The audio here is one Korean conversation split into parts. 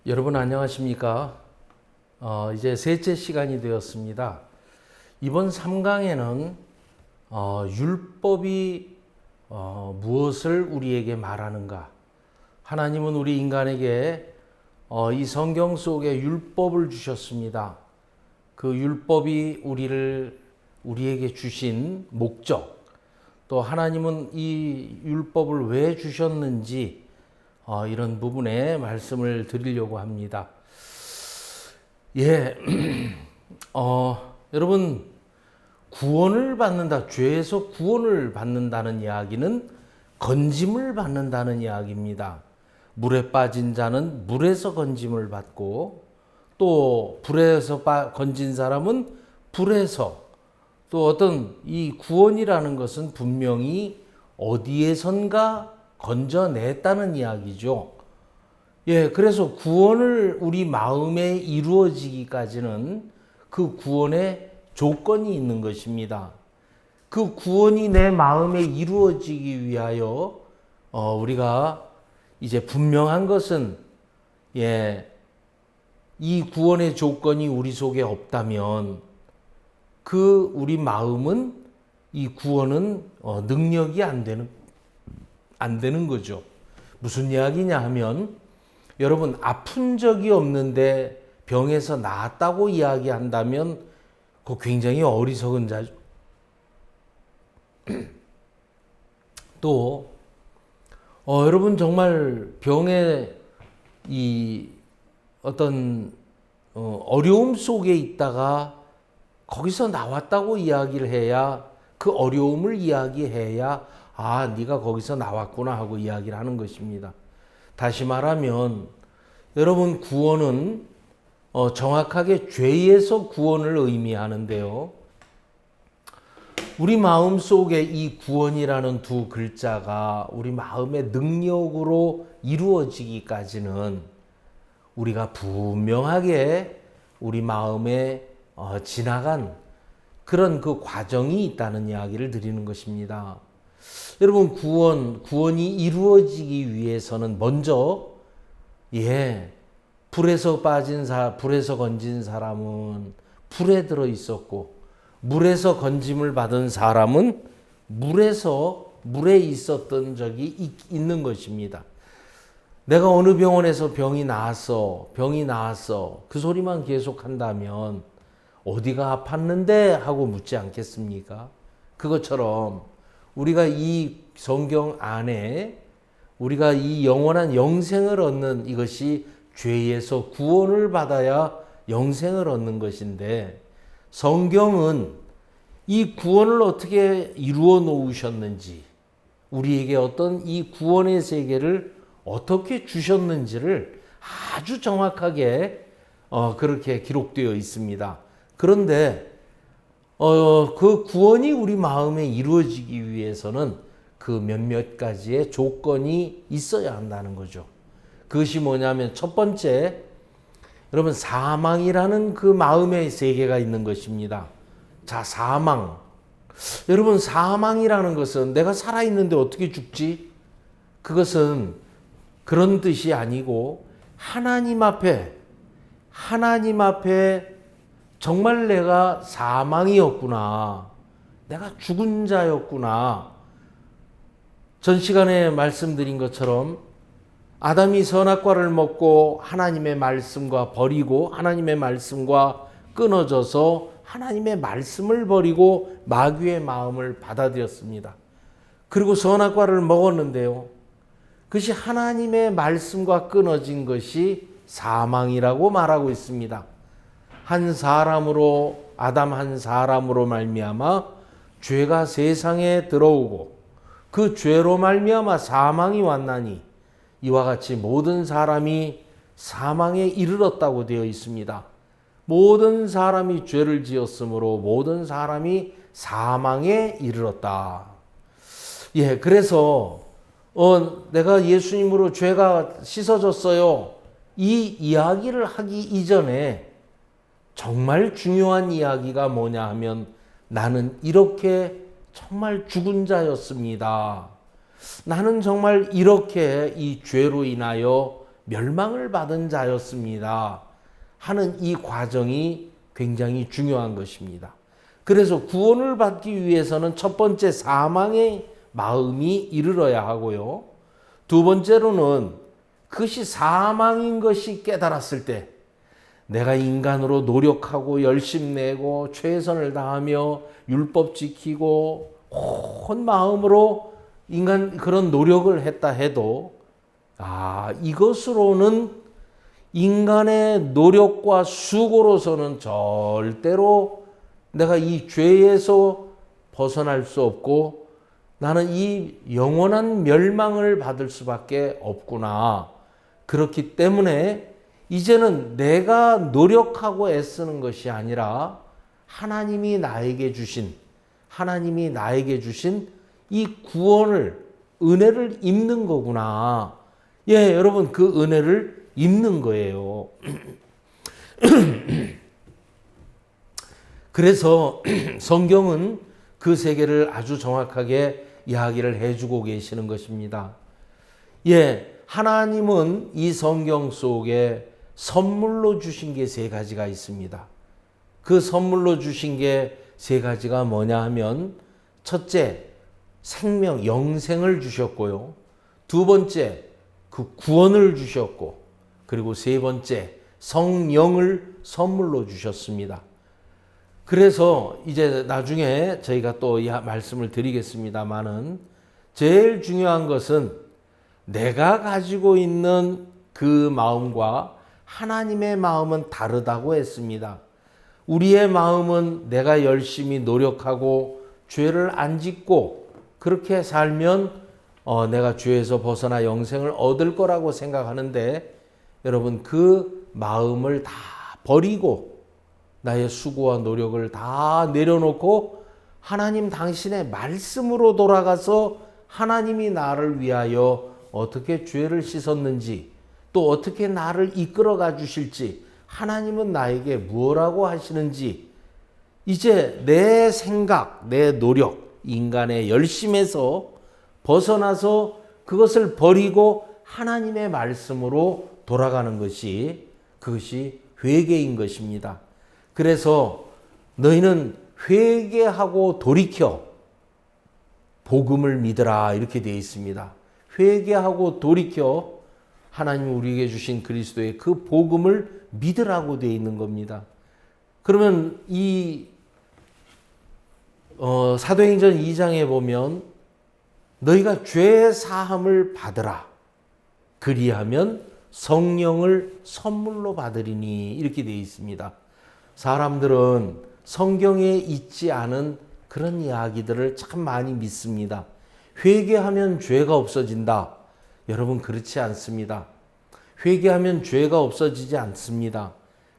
여러분 안녕하십니까? 이제 셋째 시간이 되었습니다. 이번 3강에는 율법이 무엇을 우리에게 말하는가? 하나님은 우리 인간에게 이 성경 속에 율법을 주셨습니다. 그 율법이 우리에게 주신 목적, 또 하나님은 이 율법을 왜 주셨는지 이런 부분에 말씀을 드리려고 합니다. 여러분, 구원을 받는다, 죄에서 구원을 받는다는 이야기는 건짐을 받는다는 이야기입니다. 물에 빠진 자는 물에서 건짐을 받고, 또 불에서 건진 사람은 불에서, 또 어떤 이 구원이라는 것은 분명히 어디에선가 건져냈다는 이야기죠. 그래서 구원을 우리 마음에 이루어지기까지는 그 구원의 조건이 있는 것입니다. 그 구원이 내 마음에 이루어지기 위하여 우리가 이제 분명한 것은 이 구원의 조건이 우리 속에 없다면 그 우리 마음은 이 구원은 능력이 안 되는 거죠. 무슨 이야기냐 하면, 여러분 아픈 적이 없는데 병에서 나았다고 이야기한다면 그거 굉장히 어리석은 자죠. 또 여러분 정말 병에 이 어떤 어려움 속에 있다가 거기서 나왔다고 이야기를 해야, 그 어려움을 이야기해야 네가 거기서 나왔구나 하고 이야기를 하는 것입니다. 다시 말하면 여러분, 구원은 정확하게 죄에서 구원을 의미하는데요. 우리 마음 속에 이 구원이라는 두 글자가 우리 마음의 능력으로 이루어지기까지는 우리가 분명하게 우리 마음에 지나간 그런 그 과정이 있다는 이야기를 드리는 것입니다. 여러분, 구원이 이루어지기 위해서는 먼저 불에서 건진 사람은 불에 들어 있었고, 물에서 건짐을 받은 사람은 물에 있었던 적이 있는 것입니다. 내가 어느 병원에서 병이 나았어 그 소리만 계속한다면 어디가 아팠는데 하고 묻지 않겠습니까? 그것처럼 우리가 이 성경 안에 우리가 이 영원한 영생을 얻는, 이것이 죄에서 구원을 받아야 영생을 얻는 것인데, 성경은 이 구원을 어떻게 이루어 놓으셨는지, 우리에게 어떤 이 구원의 세계를 어떻게 주셨는지를 아주 정확하게 그렇게 기록되어 있습니다. 그런데 그 구원이 우리 마음에 이루어지기 위해서는 그 몇몇 가지의 조건이 있어야 한다는 거죠. 그것이 뭐냐면, 첫 번째, 여러분, 사망이라는 그 마음의 세계가 있는 것입니다. 자, 사망. 여러분, 사망이라는 것은 내가 살아있는데 어떻게 죽지? 그것은 그런 뜻이 아니고, 하나님 앞에 정말 내가 사망이었구나, 내가 죽은 자였구나. 전 시간에 말씀드린 것처럼 아담이 선악과를 먹고 하나님의 말씀과 버리고, 하나님의 말씀과 끊어져서 하나님의 말씀을 버리고 마귀의 마음을 받아들였습니다. 그리고 선악과를 먹었는데요, 그것이 하나님의 말씀과 끊어진 것이 사망이라고 말하고 있습니다. 아담 한 사람으로 말미암아 죄가 세상에 들어오고, 그 죄로 말미암아 사망이 왔나니 이와 같이 모든 사람이 사망에 이르렀다고 되어 있습니다. 모든 사람이 죄를 지었으므로 모든 사람이 사망에 이르렀다. 그래서 내가 예수님으로 죄가 씻어졌어요, 이 이야기를 하기 이전에 정말 중요한 이야기가 뭐냐 하면, 나는 이렇게 정말 죽은 자였습니다. 나는 정말 이렇게 이 죄로 인하여 멸망을 받은 자였습니다 하는 이 과정이 굉장히 중요한 것입니다. 그래서 구원을 받기 위해서는 첫 번째 사망의 마음이 이르러야 하고요. 두 번째로는 그것이 사망인 것이 깨달았을 때 내가 인간으로 노력하고 열심 내고 최선을 다하며 율법 지키고 온 마음으로 인간 그런 노력을 했다 해도 이것으로는 인간의 노력과 수고로서는 절대로 내가 이 죄에서 벗어날 수 없고 나는 이 영원한 멸망을 받을 수밖에 없구나. 그렇기 때문에 이제는 내가 노력하고 애쓰는 것이 아니라 하나님이 나에게 주신 이 구원을, 은혜를 입는 거구나. 예, 여러분, 그 은혜를 입는 거예요. 그래서 성경은 그 세계를 아주 정확하게 이야기를 해주고 계시는 것입니다. 예, 하나님은 이 성경 속에 선물로 주신 게 세 가지가 있습니다. 그 선물로 주신 게 세 가지가 뭐냐 하면, 첫째, 생명, 영생을 주셨고요. 두 번째, 그 구원을 주셨고, 그리고 세 번째, 성령을 선물로 주셨습니다. 그래서 이제 나중에 저희가 또 이 말씀을 드리겠습니다만은, 제일 중요한 것은 내가 가지고 있는 그 마음과 하나님의 마음은 다르다고 했습니다. 우리의 마음은 내가 열심히 노력하고 죄를 안 짓고 그렇게 살면 내가 죄에서 벗어나 영생을 얻을 거라고 생각하는데, 여러분, 그 마음을 다 버리고 나의 수고와 노력을 다 내려놓고 하나님 당신의 말씀으로 돌아가서 하나님이 나를 위하여 어떻게 죄를 씻었는지, 또 어떻게 나를 이끌어가 주실지, 하나님은 나에게 뭐라고 하시는지, 이제 내 생각, 내 노력, 인간의 열심에서 벗어나서 그것을 버리고 하나님의 말씀으로 돌아가는 것이, 그것이 회개인 것입니다. 그래서 너희는 회개하고 돌이켜 복음을 믿으라, 이렇게 되어 있습니다. 회개하고 돌이켜 하나님 우리에게 주신 그리스도의 그 복음을 믿으라고 되어 있는 겁니다. 그러면 이 사도행전 2장에 보면 너희가 죄 사함을 받으라, 그리하면 성령을 선물로 받으리니, 이렇게 되어 있습니다. 사람들은 성경에 있지 않은 그런 이야기들을 참 많이 믿습니다. 회개하면 죄가 없어진다. 여러분, 그렇지 않습니다. 회개하면 죄가 없어지지 않습니다.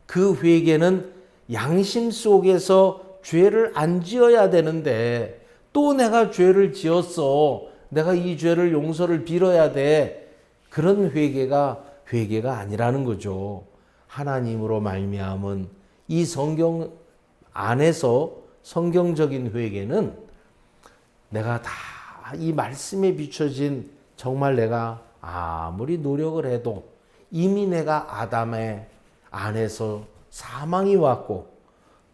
그 회개는 양심 속에서 죄를 안 지어야 되는데 또 내가 죄를 지었어, 내가 이 죄를 용서를 빌어야 돼, 그런 회개가 아니라는 거죠. 하나님으로 말미암은 이 성경 안에서 성경적인 회개는 내가 다 이 말씀에 비춰진, 정말 내가 아무리 노력을 해도 이미 내가 아담의 안에서 사망이 왔고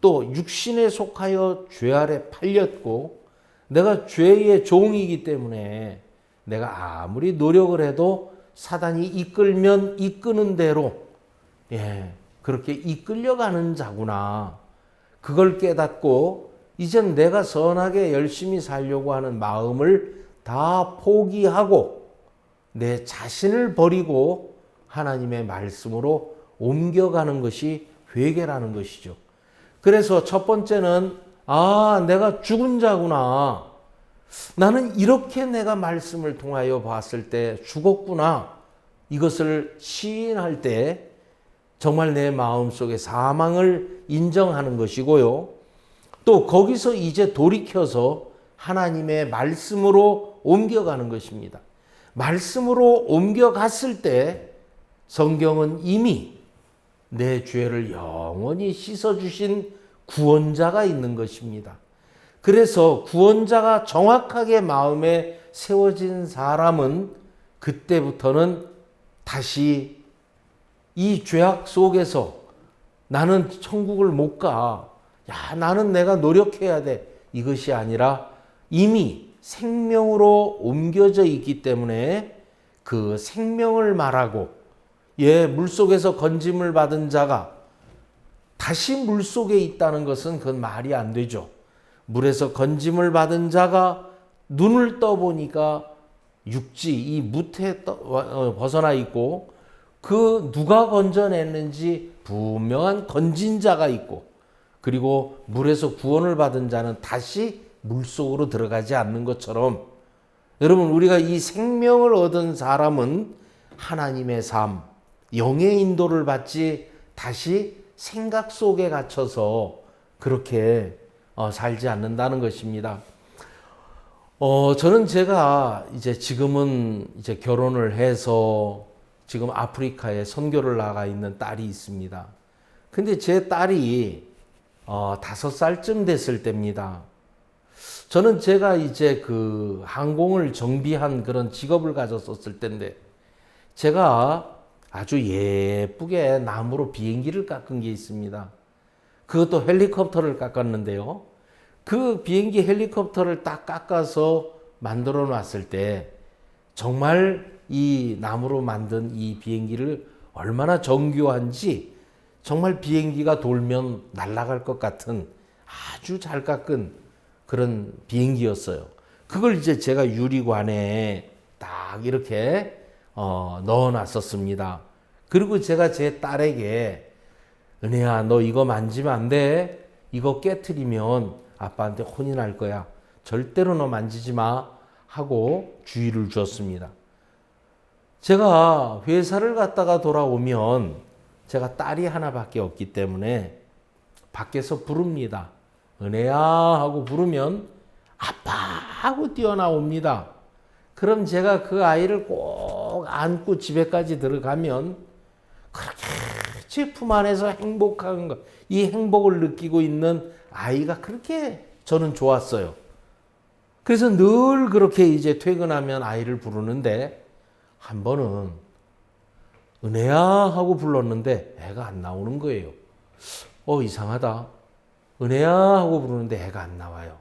또 육신에 속하여 죄 아래 팔렸고 내가 죄의 종이기 때문에 내가 아무리 노력을 해도 사단이 이끌면 이끄는 대로 그렇게 이끌려가는 자구나. 그걸 깨닫고 이젠 내가 선하게 열심히 살려고 하는 마음을 다 포기하고 내 자신을 버리고 하나님의 말씀으로 옮겨가는 것이 회개라는 것이죠. 그래서 첫 번째는 내가 죽은 자구나. 나는 이렇게 내가 말씀을 통하여 봤을 때 죽었구나. 이것을 시인할 때 정말 내 마음속에 사망을 인정하는 것이고요. 또 거기서 이제 돌이켜서 하나님의 말씀으로 옮겨가는 것입니다. 말씀으로 옮겨갔을 때 성경은 이미 내 죄를 영원히 씻어주신 구원자가 있는 것입니다. 그래서 구원자가 정확하게 마음에 세워진 사람은 그때부터는 다시 이 죄악 속에서 나는 천국을 못 가. 야, 나는 내가 노력해야 돼. 이것이 아니라 이미 생명으로 옮겨져 있기 때문에 그 생명을 말하고, 물속에서 건짐을 받은 자가 다시 물속에 있다는 것은 그건 말이 안 되죠. 물에서 건짐을 받은 자가 눈을 떠보니까 육지, 이 무태 벗어나 있고, 그 누가 건져냈는지 분명한 건진 자가 있고, 그리고 물에서 구원을 받은 자는 다시 물속으로 들어가지 않는 것처럼, 여러분, 우리가 이 생명을 얻은 사람은 하나님의 삶, 영의 인도를 받지 다시 생각 속에 갇혀서 그렇게 살지 않는다는 것입니다. 저는 제가 지금은 결혼을 해서 지금 아프리카에 선교를 나가 있는 딸이 있습니다. 근데 제 딸이 5살쯤 됐을 때입니다. 저는 제가 그 항공을 정비한 그런 직업을 가졌었을 때인데, 제가 아주 예쁘게 나무로 비행기를 깎은 게 있습니다. 그것도 헬리콥터를 깎았는데요. 그 비행기 헬리콥터를 딱 깎아서 만들어 놨을 때 정말 이 나무로 만든 이 비행기를 얼마나 정교한지, 정말 비행기가 돌면 날아갈 것 같은 아주 잘 깎은 그런 비행기였어요. 그걸 제가 유리관에 딱 이렇게 넣어 놨었습니다. 그리고 제가 제 딸에게, 은혜야, 너 이거 만지면 안 돼. 이거 깨트리면 아빠한테 혼이 날 거야. 절대로 너 만지지 마. 하고 주의를 주었습니다. 제가 회사를 갔다가 돌아오면, 제가 딸이 하나밖에 없기 때문에 밖에서 부릅니다. 은혜야 하고 부르면 아빠 하고 뛰어나옵니다. 그럼 제가 그 아이를 꼭 안고 집에까지 들어가면 그렇게 제 품 안에서 행복한 것, 이 행복을 느끼고 있는 아이가 그렇게 저는 좋았어요. 그래서 늘 그렇게 퇴근하면 아이를 부르는데, 한 번은 은혜야 하고 불렀는데 애가 안 나오는 거예요. 이상하다. 은혜야 하고 부르는데 애가 안 나와요.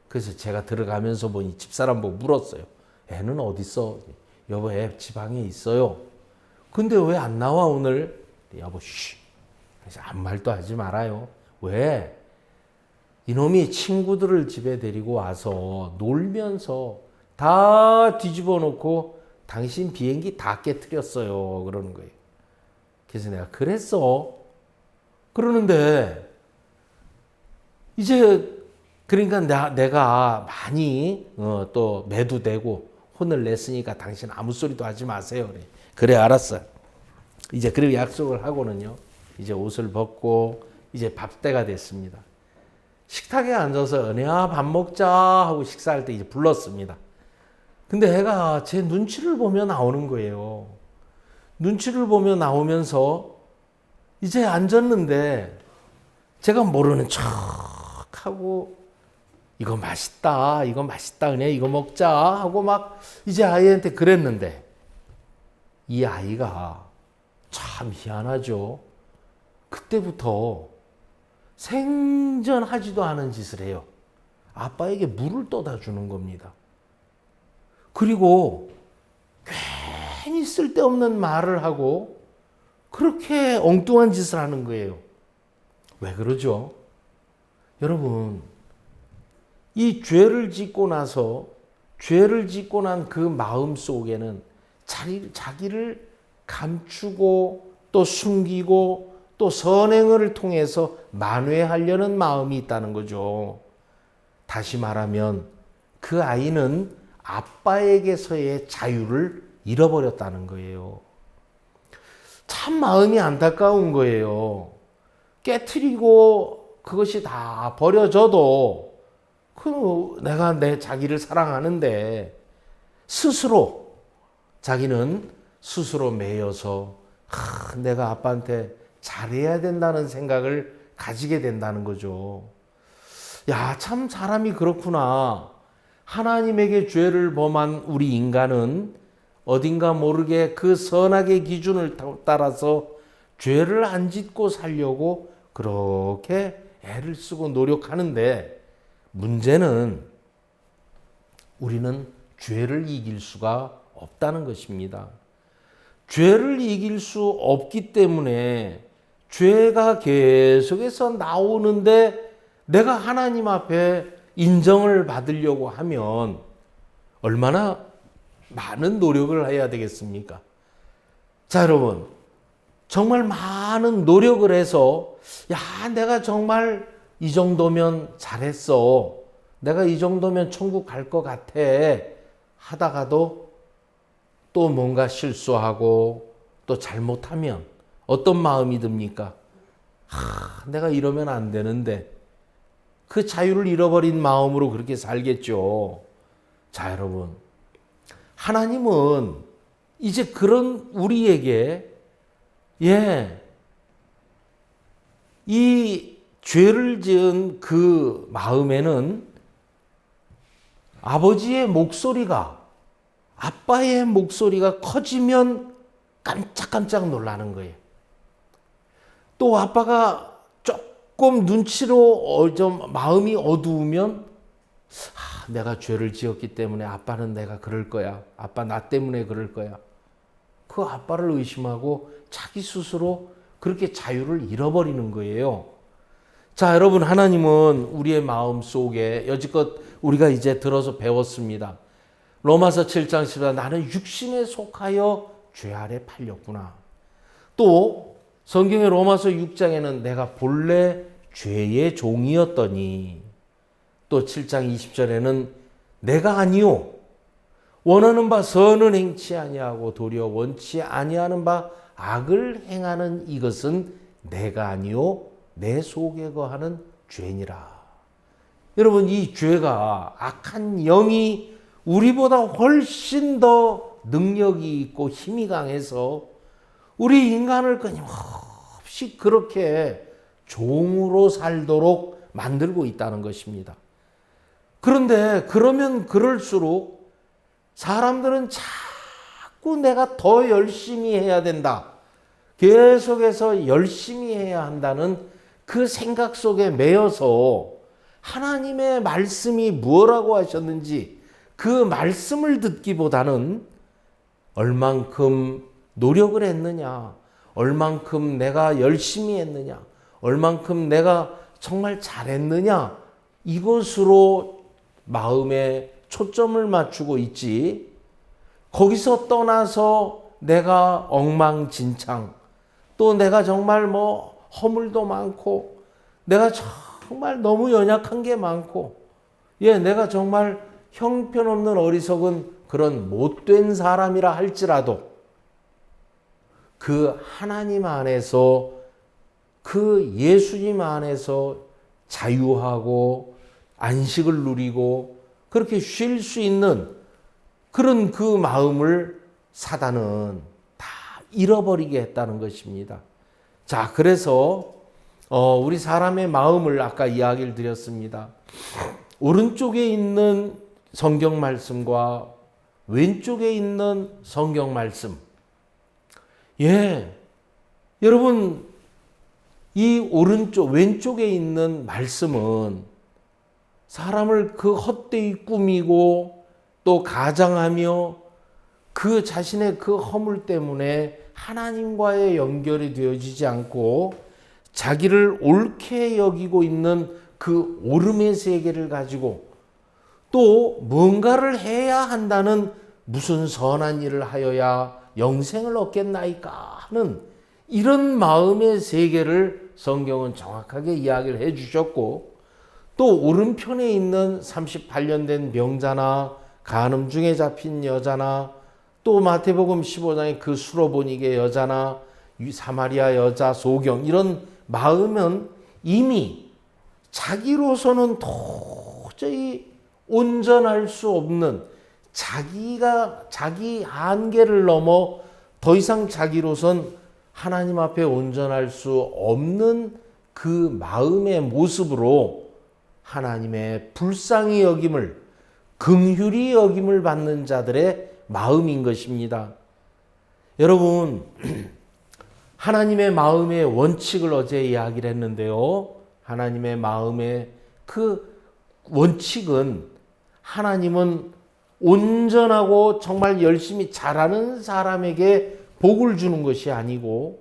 그래서 제가 들어가면서 보니 집사람 보고 물었어요. 애는 어디 있어? 여보, 애 지방에 있어요. 근데 왜 안 나와 오늘? 여보, 쉬. 그래서 아무 말도 하지 말아요. 왜? 이놈이 친구들을 집에 데리고 와서 놀면서 다 뒤집어 놓고 당신 비행기 다 깨트렸어요. 그러는 거예요. 그래서 내가 그랬어. 그러는데 그러니까 내가 많이 또 매도되고 혼을 냈으니까 당신 아무 소리도 하지 마세요. 그래 알았어. 그리고 약속을 하고는요. 옷을 벗고 밥때가 됐습니다. 식탁에 앉아서 은혜야 밥 먹자 하고 식사할 때 불렀습니다. 근데 애가 제 눈치를 보며 나오는 거예요. 눈치를 보며 나오면서 앉았는데, 제가 모르는 척 하고 이거 맛있다 은혜 이거 먹자 하고 막 아이한테 그랬는데, 이 아이가 참 희한하죠. 그때부터 생전하지도 않은 짓을 해요. 아빠에게 물을 떠다 주는 겁니다. 그리고 괜히 쓸데없는 말을 하고 그렇게 엉뚱한 짓을 하는 거예요. 왜 그러죠? 여러분, 이 죄를 짓고 나서, 죄를 짓고 난 그 마음 속에는 자기를 감추고 또 숨기고 또 선행을 통해서 만회하려는 마음이 있다는 거죠. 다시 말하면 그 아이는 아빠에게서의 자유를 잃어버렸다는 거예요. 참 마음이 안타까운 거예요. 깨트리고 그것이 다 버려져도 내가 내 자기를 사랑하는데 자기는 스스로 매여서 내가 아빠한테 잘해야 된다는 생각을 가지게 된다는 거죠. 야, 참 사람이 그렇구나. 하나님에게 죄를 범한 우리 인간은 어딘가 모르게 그 선악의 기준을 따라서 죄를 안 짓고 살려고 그렇게 애를 쓰고 노력하는데, 문제는 우리는 죄를 이길 수가 없다는 것입니다. 죄를 이길 수 없기 때문에 죄가 계속해서 나오는데 내가 하나님 앞에 인정을 받으려고 하면 얼마나 많은 노력을 해야 되겠습니까? 자, 여러분, 정말 많은 노력을 해서 야, 내가 정말 이 정도면 잘했어, 내가 이 정도면 천국 갈 것 같아 하다가도 또 뭔가 실수하고 또 잘못하면 어떤 마음이 듭니까? 내가 이러면 안 되는데, 그 자유를 잃어버린 마음으로 그렇게 살겠죠. 자, 여러분, 하나님은 이제 그런 우리에게 이 죄를 지은 그 마음에는 아버지의 목소리가, 아빠의 목소리가 커지면 깜짝깜짝 놀라는 거예요. 또 아빠가 조금 눈치로 좀 마음이 어두우면 내가 죄를 지었기 때문에 아빠는 내가 그럴 거야, 아빠 나 때문에 그럴 거야, 그 아빠를 의심하고 자기 스스로 그렇게 자유를 잃어버리는 거예요. 자, 여러분, 하나님은 우리의 마음 속에 여지껏 우리가 이제 들어서 배웠습니다. 로마서 7장 14, 나는 육신에 속하여 죄 아래 팔렸구나. 또 성경의 로마서 6장에는 내가 본래 죄의 종이었더니, 또 7장 20절에는 내가 아니요 원하는 바 선은 행치 아니하고 도리어 원치 아니하는 바 악을 행하는 이것은 내가 아니요 내 속에 거하는 죄니라. 여러분, 이 죄가, 악한 영이 우리보다 훨씬 더 능력이 있고 힘이 강해서 우리 인간을 끊임없이 그렇게 종으로 살도록 만들고 있다는 것입니다. 그런데 그러면 그럴수록 사람들은 자꾸 내가 더 열심히 해야 된다, 계속해서 열심히 해야 한다는 그 생각 속에 매여서 하나님의 말씀이 뭐라고 하셨는지 그 말씀을 듣기보다는 얼만큼 노력을 했느냐, 얼만큼 내가 열심히 했느냐, 얼만큼 내가 정말 잘했느냐, 이것으로 마음에 초점을 맞추고 있지, 거기서 떠나서 내가 엉망진창, 또 내가 정말 허물도 많고, 내가 정말 너무 연약한 게 많고, 내가 정말 형편없는 어리석은 그런 못된 사람이라 할지라도 그 하나님 안에서, 그 예수님 안에서 자유하고 안식을 누리고 그렇게 쉴 수 있는 그런 그 마음을 사단은 다 잃어버리게 했다는 것입니다. 자, 그래서 우리 사람의 마음을 아까 이야기를 드렸습니다. 오른쪽에 있는 성경 말씀과 왼쪽에 있는 성경 말씀. 여러분, 이 왼쪽에 있는 말씀은 사람을 그 헛되이 꾸미고 또 가장하며 그 자신의 그 허물 때문에 하나님과의 연결이 되어지지 않고 자기를 옳게 여기고 있는 그 오름의 세계를 가지고 또 뭔가를 해야 한다는, 무슨 선한 일을 하여야 영생을 얻겠나이까 하는 이런 마음의 세계를 성경은 정확하게 이야기를 해 주셨고, 또 오른편에 있는 38년 된 병자나 간음 중에 잡힌 여자나 또 마태복음 15장의 그 수로보니게 여자나 사마리아 여자 소경, 이런 마음은 이미 자기로서는 도저히 온전할 수 없는, 자기 한계를 넘어 더 이상 자기로선 하나님 앞에 온전할 수 없는 그 마음의 모습으로 하나님의 불쌍히 여김을, 긍휼히 여김을 받는 자들의 마음인 것입니다. 여러분, 하나님의 마음의 원칙을 어제 이야기를 했는데요. 하나님의 마음의 그 원칙은 하나님은 온전하고 정말 열심히 잘하는 사람에게 복을 주는 것이 아니고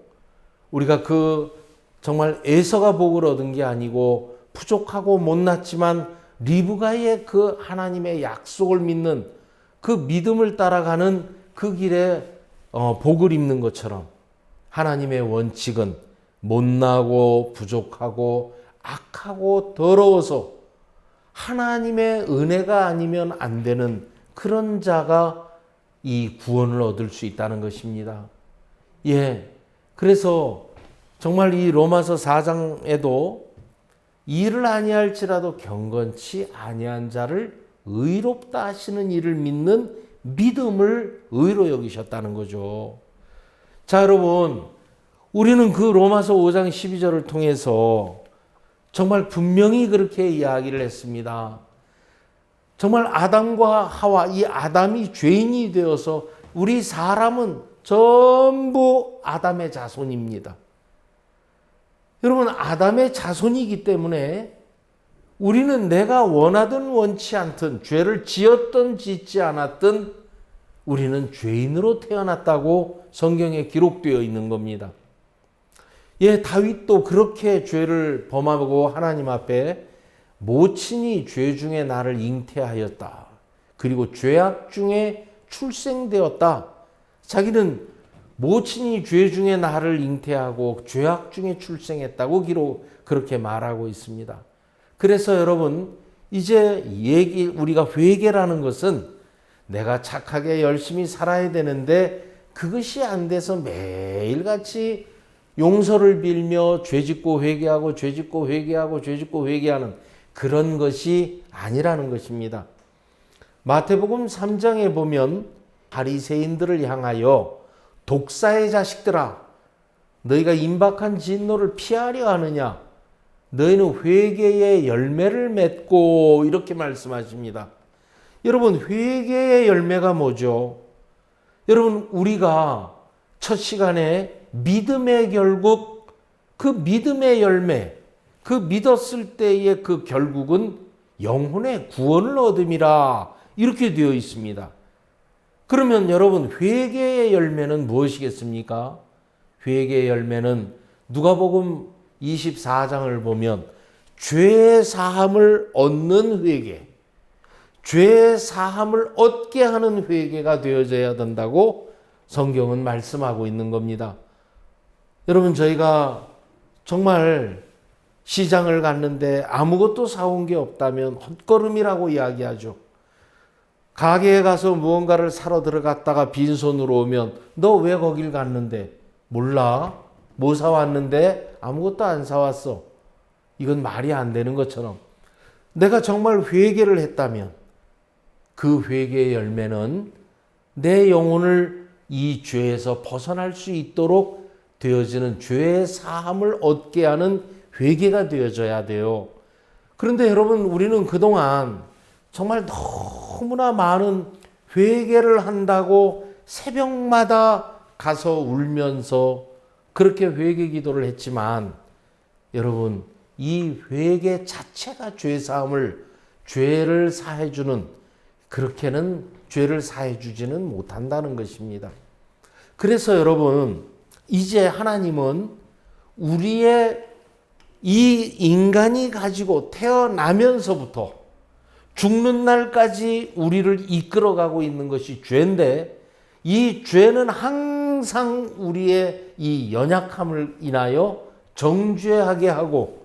우리가 그 정말 에서가 복을 얻은 게 아니고 부족하고 못났지만 리브가의 그 하나님의 약속을 믿는 그 믿음을 따라가는 그 길에 복을 입는 것처럼 하나님의 원칙은 못나고 부족하고 악하고 더러워서 하나님의 은혜가 아니면 안 되는 그런 자가 이 구원을 얻을 수 있다는 것입니다. 예. 그래서 정말 이 로마서 4장에도 일을 아니할지라도 경건치 아니한 자를 의롭다 하시는 이를 믿는 믿음을 의로 여기셨다는 거죠. 자, 여러분, 우리는 그 로마서 5장 12절을 통해서 정말 분명히 그렇게 이야기를 했습니다. 정말 아담과 하와, 이 아담이 죄인이 되어서 우리 사람은 전부 아담의 자손입니다. 여러분, 아담의 자손이기 때문에 우리는 내가 원하든 원치 않든 죄를 지었든 짓지 않았든 우리는 죄인으로 태어났다고 성경에 기록되어 있는 겁니다. 예, 다윗도 그렇게 죄를 범하고 하나님 앞에 모친이 죄 중에 나를 잉태하였다. 그리고 죄악 중에 출생되었다. 자기는 모친이 죄 중에 나를 잉태하고 죄악 중에 출생했다고 그렇게 말하고 있습니다. 그래서 여러분, 이제 우리가 회개라는 것은 내가 착하게 열심히 살아야 되는데 그것이 안 돼서 매일같이 용서를 빌며 죄짓고 회개하고 죄짓고 회개하고 죄짓고 회개하는 그런 것이 아니라는 것입니다. 마태복음 3장에 보면 바리새인들을 향하여 독사의 자식들아, 너희가 임박한 진노를 피하려 하느냐? 너희는 회개의 열매를 맺고, 이렇게 말씀하십니다. 여러분, 회개의 열매가 뭐죠? 여러분, 우리가 첫 시간에 믿음의 결국, 그 믿음의 열매, 그 믿었을 때의 그 결국은 영혼의 구원을 얻음이라, 이렇게 되어 있습니다. 그러면 여러분, 회개의 열매는 무엇이겠습니까? 회개의 열매는 누가복음 24장을 보면 죄 사함을 얻는 회개, 죄 사함을 얻게 하는 회개가 되어져야 된다고 성경은 말씀하고 있는 겁니다. 여러분, 저희가 정말 시장을 갔는데 아무것도 사온 게 없다면 헛걸음이라고 이야기하죠. 가게에 가서 무언가를 사러 들어갔다가 빈손으로 오면 너 왜 거길 갔는데? 몰라. 뭐 사왔는데? 아무것도 안 사왔어. 이건 말이 안 되는 것처럼 내가 정말 회개를 했다면 그 회개의 열매는 내 영혼을 이 죄에서 벗어날 수 있도록 되어지는 죄의 사함을 얻게 하는 회개가 되어져야 돼요. 그런데 여러분, 우리는 그동안 정말 너무나 많은 회개를 한다고 새벽마다 가서 울면서 그렇게 회개 기도를 했지만 여러분, 이 회개 자체가 죄를 사해주는, 그렇게는 죄를 사해주지는 못한다는 것입니다. 그래서 여러분, 이제 하나님은 우리의 이 인간이 가지고 태어나면서부터 죽는 날까지 우리를 이끌어가고 있는 것이 죄인데, 이 죄는 항상 우리의 이 연약함을 인하여 정죄하게 하고,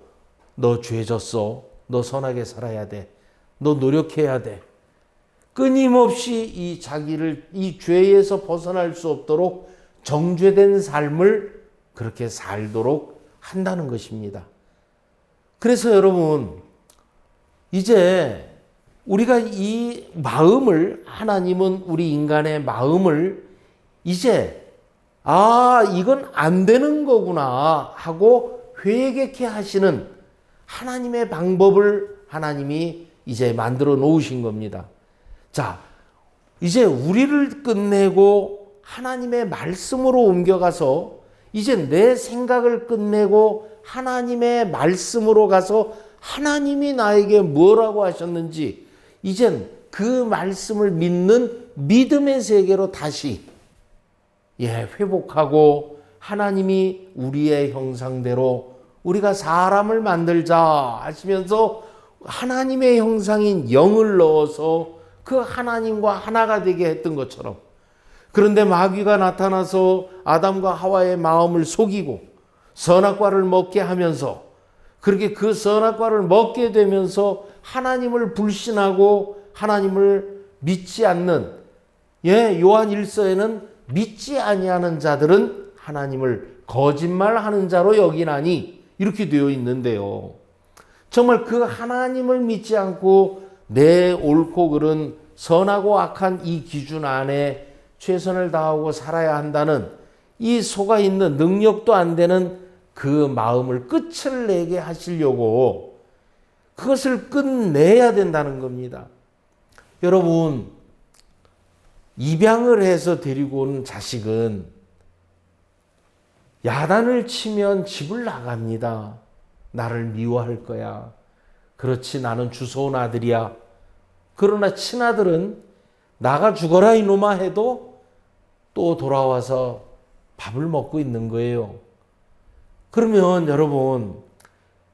너 죄졌어, 너 선하게 살아야 돼, 너 노력해야 돼, 끊임없이 이 죄에서 벗어날 수 없도록 정죄된 삶을 그렇게 살도록 한다는 것입니다. 그래서 여러분, 이제 우리가 이 마음을, 하나님은 우리 인간의 마음을 이제 이건 안 되는 거구나 하고 회개케 하시는 하나님의 방법을 하나님이 이제 만들어 놓으신 겁니다. 자, 이제 우리를 끝내고 하나님의 말씀으로 옮겨가서 이제 내 생각을 끝내고 하나님의 말씀으로 가서 하나님이 나에게 뭐라고 하셨는지 이젠 그 말씀을 믿는 믿음의 세계로 다시 회복하고 하나님이 우리의 형상대로 우리가 사람을 만들자 하시면서 하나님의 형상인 영을 넣어서 그 하나님과 하나가 되게 했던 것처럼, 그런데 마귀가 나타나서 아담과 하와의 마음을 속이고 선악과를 먹게 하면서 그렇게 그 선악과를 먹게 되면서 하나님을 불신하고 하나님을 믿지 않는, 요한 1서에는 믿지 아니하는 자들은 하나님을 거짓말하는 자로 여기나니 이렇게 되어 있는데요. 정말 그 하나님을 믿지 않고 내 옳고 그른 선하고 악한 이 기준 안에 최선을 다하고 살아야 한다는 이 속아 있는 능력도 안 되는 그 마음을 끝을 내게 하시려고 그것을 끝내야 된다는 겁니다. 여러분, 입양을 해서 데리고 온 자식은 야단을 치면 집을 나갑니다. 나를 미워할 거야. 그렇지, 나는 주워온 아들이야. 그러나 친아들은 나가 죽어라 이놈아 해도 또 돌아와서 밥을 먹고 있는 거예요. 그러면 여러분,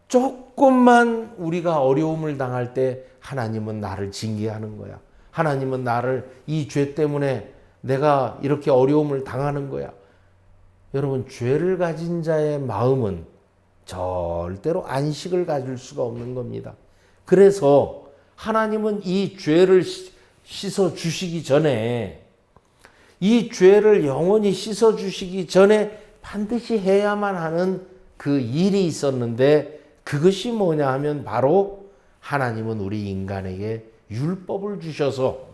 조금만 우리가 어려움을 당할 때 하나님은 나를 징계하는 거야. 하나님은 나를 이 죄 때문에 내가 이렇게 어려움을 당하는 거야. 여러분, 죄를 가진 자의 마음은 절대로 안식을 가질 수가 없는 겁니다. 그래서 하나님은 이 죄를 씻어 주시기 전에, 이 죄를 영원히 씻어 주시기 전에 반드시 해야만 하는 그 일이 있었는데, 그것이 뭐냐 하면 바로 하나님은 우리 인간에게 율법을 주셔서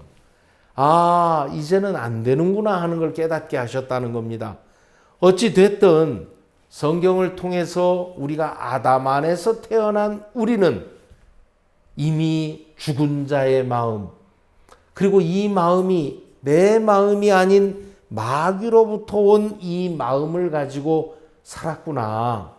이제는 안 되는구나 하는 걸 깨닫게 하셨다는 겁니다. 어찌 됐든 성경을 통해서 우리가 아담 안에서 태어난 우리는 이미 죽은 자의 마음, 그리고 이 마음이 내 마음이 아닌 마귀로부터 온 이 마음을 가지고 살았구나.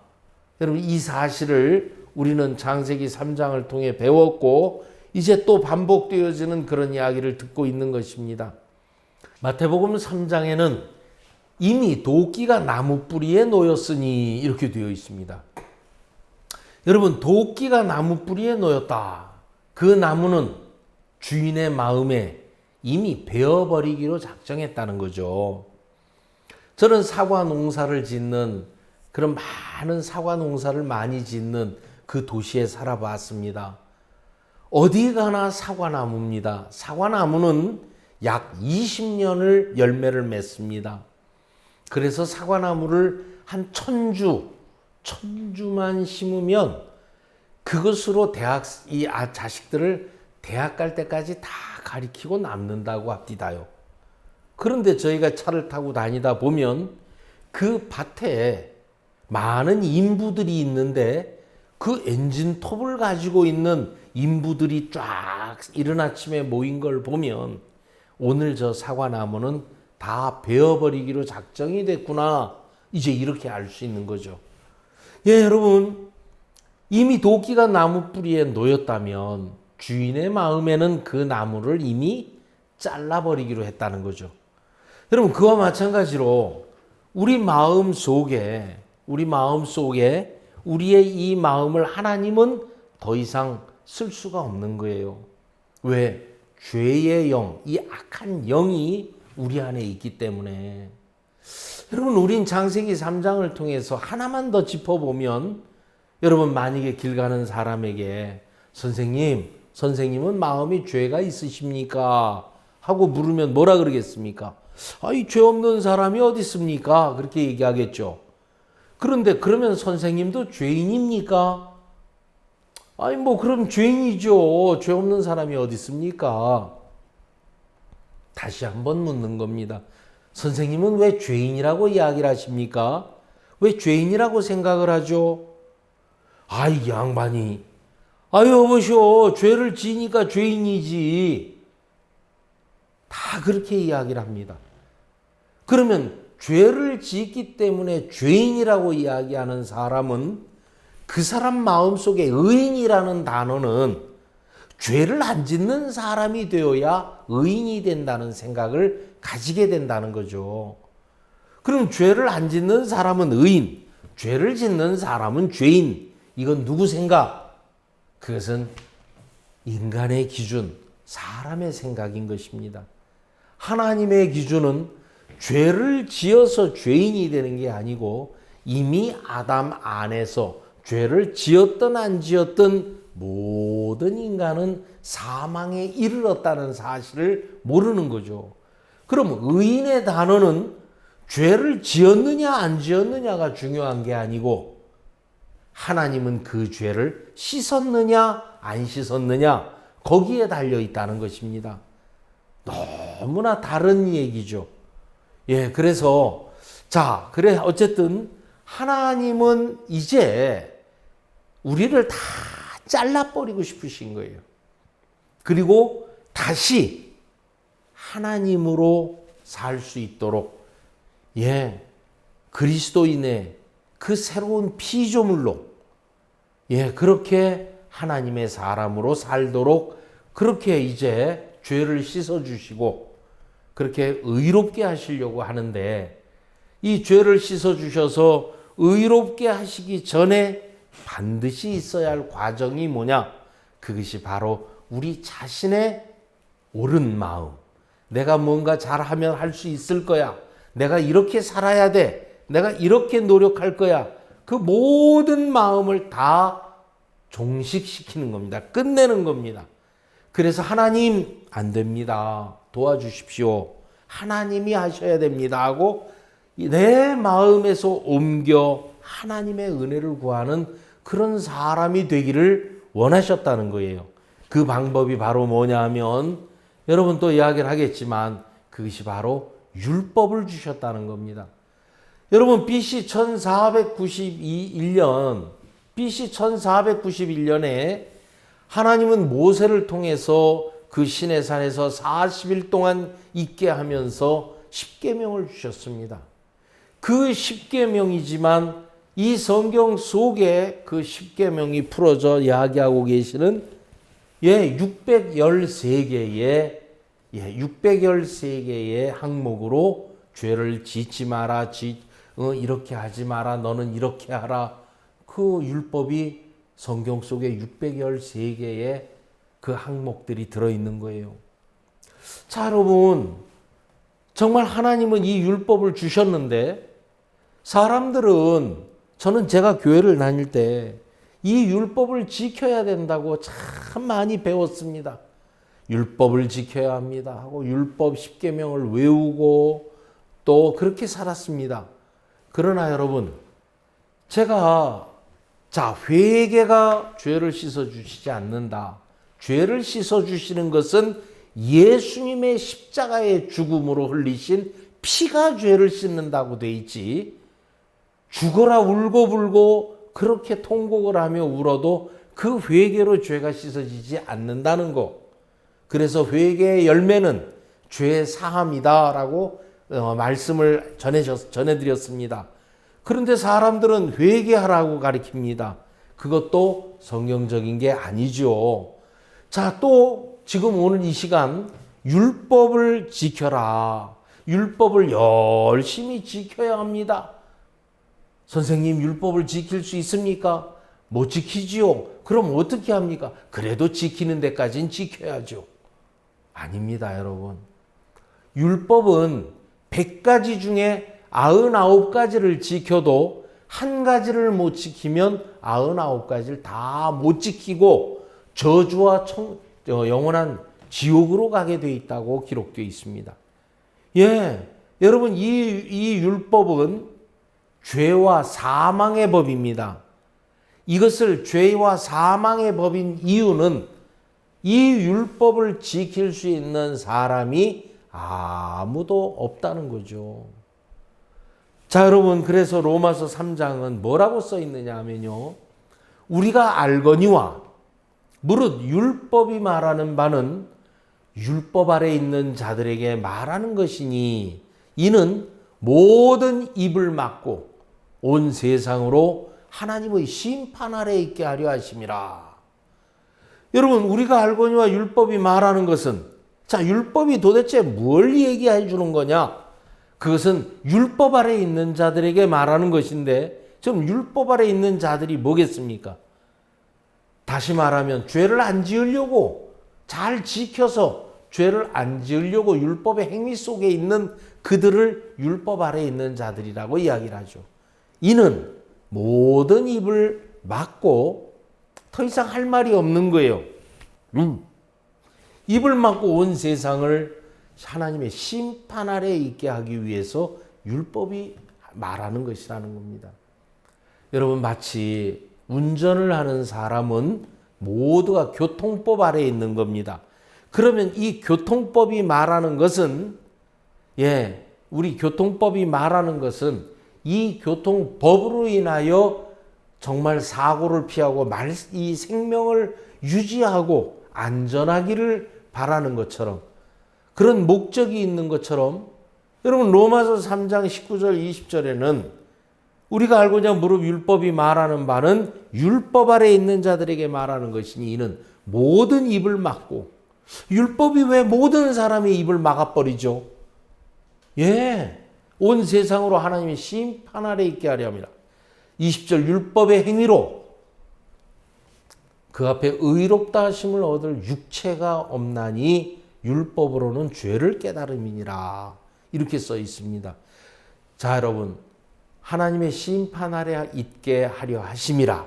여러분, 이 사실을 우리는 창세기 3장을 통해 배웠고 이제 또 반복되어지는 그런 이야기를 듣고 있는 것입니다. 마태복음 3장에는 이미 도끼가 나무 뿌리에 놓였으니 이렇게 되어 있습니다. 여러분, 도끼가 나무 뿌리에 놓였다. 그 나무는 주인의 마음에 이미 베어버리기로 작정했다는 거죠. 저는 사과 농사를 짓는, 그런 많은 사과 농사를 많이 짓는 그 도시에 살아봤습니다. 어디 가나 사과나무입니다. 사과나무는 약 20년을 열매를 맺습니다. 그래서 사과나무를 한 1000주만 심으면 그것으로 자식들을 대학 갈 때까지 다 가리키고 남는다고 합디다요. 그런데 저희가 차를 타고 다니다 보면 그 밭에 많은 인부들이 있는데 그 엔진톱을 가지고 있는 인부들이 쫙 이른 아침에 모인 걸 보면 오늘 저 사과나무는 다 베어버리기로 작정이 됐구나. 이제 이렇게 알 수 있는 거죠. 여러분, 이미 도끼가 나무 뿌리에 놓였다면 주인의 마음에는 그 나무를 이미 잘라버리기로 했다는 거죠. 여러분, 그와 마찬가지로 우리 마음 속에 우리의 이 마음을 하나님은 더 이상 쓸 수가 없는 거예요. 왜? 죄의 영, 이 악한 영이 우리 안에 있기 때문에. 여러분, 우린 창세기 3장을 통해서 하나만 더 짚어보면, 여러분, 만약에 길 가는 사람에게 선생님은 마음이 죄가 있으십니까? 하고 물으면 뭐라 그러겠습니까? 이 죄 없는 사람이 어디 있습니까? 그렇게 얘기하겠죠. 그런데 그러면 선생님도 죄인입니까? 그럼 죄인이죠. 죄 없는 사람이 어디 있습니까? 다시 한번 묻는 겁니다. 선생님은 왜 죄인이라고 이야기를 하십니까? 왜 죄인이라고 생각을 하죠? 이 양반이. 여보시오. 죄를 지니까 죄인이지. 다 그렇게 이야기를 합니다. 그러면 죄를 짓기 때문에 죄인이라고 이야기하는 사람은 그 사람 마음속에 의인이라는 단어는 죄를 안 짓는 사람이 되어야 의인이 된다는 생각을 가지게 된다는 거죠. 그럼 죄를 안 짓는 사람은 의인, 죄를 짓는 사람은 죄인. 이건 누구 생각? 그것은 인간의 기준, 사람의 생각인 것입니다. 하나님의 기준은 죄를 지어서 죄인이 되는 게 아니고 이미 아담 안에서 죄를 지었든 안 지었든 모든 인간은 사망에 이르렀다는 사실을 모르는 거죠. 그럼 의인의 단어는 죄를 지었느냐 안 지었느냐가 중요한 게 아니고 하나님은 그 죄를 씻었느냐 안 씻었느냐 거기에 달려 있다는 것입니다. 너무나 다른 얘기죠. 예, 그래서 그래 어쨌든 하나님은 이제 우리를 다 잘라버리고 싶으신 거예요. 그리고 다시 하나님으로 살 수 있도록 그리스도인의 그 새로운 피조물로 그렇게 하나님의 사람으로 살도록 그렇게 이제 죄를 씻어주시고 그렇게 의롭게 하시려고 하는데 이 죄를 씻어주셔서 의롭게 하시기 전에 반드시 있어야 할 과정이 뭐냐? 그것이 바로 우리 자신의 옳은 마음. 내가 뭔가 잘하면 할 수 있을 거야. 내가 이렇게 살아야 돼. 내가 이렇게 노력할 거야. 그 모든 마음을 다 종식시키는 겁니다. 끝내는 겁니다. 그래서 하나님 안 됩니다. 도와주십시오. 하나님이 하셔야 됩니다 하고 내 마음에서 옮겨 하나님의 은혜를 구하는 그런 사람이 되기를 원하셨다는 거예요. 그 방법이 바로 뭐냐 하면 여러분 또 이야기를 하겠지만 그것이 바로 율법을 주셨다는 겁니다. 여러분 BC 1491년에 하나님은 모세를 통해서 그 시내산에서 40일 동안 있게 하면서 십계명을 주셨습니다. 그 십계명이지만 이 성경 속에 그 십계명이 풀어져 이야기하고 계시는 613개의 항목으로 죄를 짓지 마라, 이렇게 하지 마라, 너는 이렇게 하라. 그 율법이 성경 속에 613개의 그 항목들이 들어있는 거예요. 자, 여러분, 정말 하나님은 이 율법을 주셨는데 사람들은 저는 제가 교회를 다닐 때 이 율법을 지켜야 된다고 참 많이 배웠습니다. 율법을 지켜야 합니다 하고 율법 십계명을 외우고 또 그렇게 살았습니다. 그러나 여러분, 제가 회개가 죄를 씻어주시지 않는다. 죄를 씻어주시는 것은 예수님의 십자가의 죽음으로 흘리신 피가 죄를 씻는다고 돼 있지. 죽어라 울고불고 그렇게 통곡을 하며 울어도 그 회개로 죄가 씻어지지 않는다는 거. 그래서 회개의 열매는 죄 사함이다라고 말씀을 전해드렸습니다. 그런데 사람들은 회개하라고 가르칩니다. 그것도 성경적인 게 아니죠. 자, 또 지금 오늘 이 시간 율법을 지켜라. 율법을 열심히 지켜야 합니다. 선생님, 율법을 지킬 수 있습니까? 못 지키지요. 그럼 어떻게 합니까? 그래도 지키는 데까지는 지켜야죠. 아닙니다, 여러분. 율법은 100가지 중에 99가지를 지켜도 한 가지를 못 지키면 99가지를 다 못 지키고 저주와 영원한 지옥으로 가게 되어 있다고 기록되어 있습니다. 여러분, 이 율법은 죄와 사망의 법입니다. 이것을 죄와 사망의 법인 이유는 이 율법을 지킬 수 있는 사람이 아무도 없다는 거죠. 자, 여러분, 그래서 로마서 3장은 뭐라고 써 있느냐 하면요. 우리가 알거니와 무릇 율법이 말하는 바는 율법 아래 있는 자들에게 말하는 것이니 이는 모든 입을 막고 온 세상으로 하나님의 심판 아래 있게 하려 하심이라. 여러분, 우리가 알거니와 율법이 말하는 것은, 자, 율법이 도대체 뭘 얘기해 주는 거냐? 그것은 율법 아래 있는 자들에게 말하는 것인데, 지금 율법 아래 있는 자들이 뭐겠습니까? 다시 말하면 죄를 안 지으려고, 잘 지켜서 죄를 안 지으려고 율법의 행위 속에 있는 그들을 율법 아래 있는 자들이라고 이야기를 하죠. 이는 모든 입을 막고 더 이상 할 말이 없는 거예요. 입을 막고 온 세상을 하나님의 심판 아래 있게 하기 위해서 율법이 말하는 것이라는 겁니다. 여러분, 마치 운전을 하는 사람은 모두가 교통법 아래 있는 겁니다. 그러면 이 교통법이 말하는 것은, 우리 교통법이 말하는 것은 이 교통법으로 인하여 정말 사고를 피하고 이 생명을 유지하고 안전하기를 바라는 것처럼, 그런 목적이 있는 것처럼, 여러분, 로마서 3장 19절 20절에는 우리가 알고자 무릇 율법이 말하는 바는 율법 아래 있는 자들에게 말하는 것이니 이는 모든 입을 막고. 율법이 왜 모든 사람의 입을 막아버리죠? 온 세상으로 하나님의 심판 아래 있게 하려 함이라. 20절, 율법의 행위로 그 앞에 의롭다 하심을 얻을 육체가 없나니 율법으로는 죄를 깨달음이니라. 이렇게 써 있습니다. 자, 여러분, 하나님의 심판 아래 있게 하려 하심이라.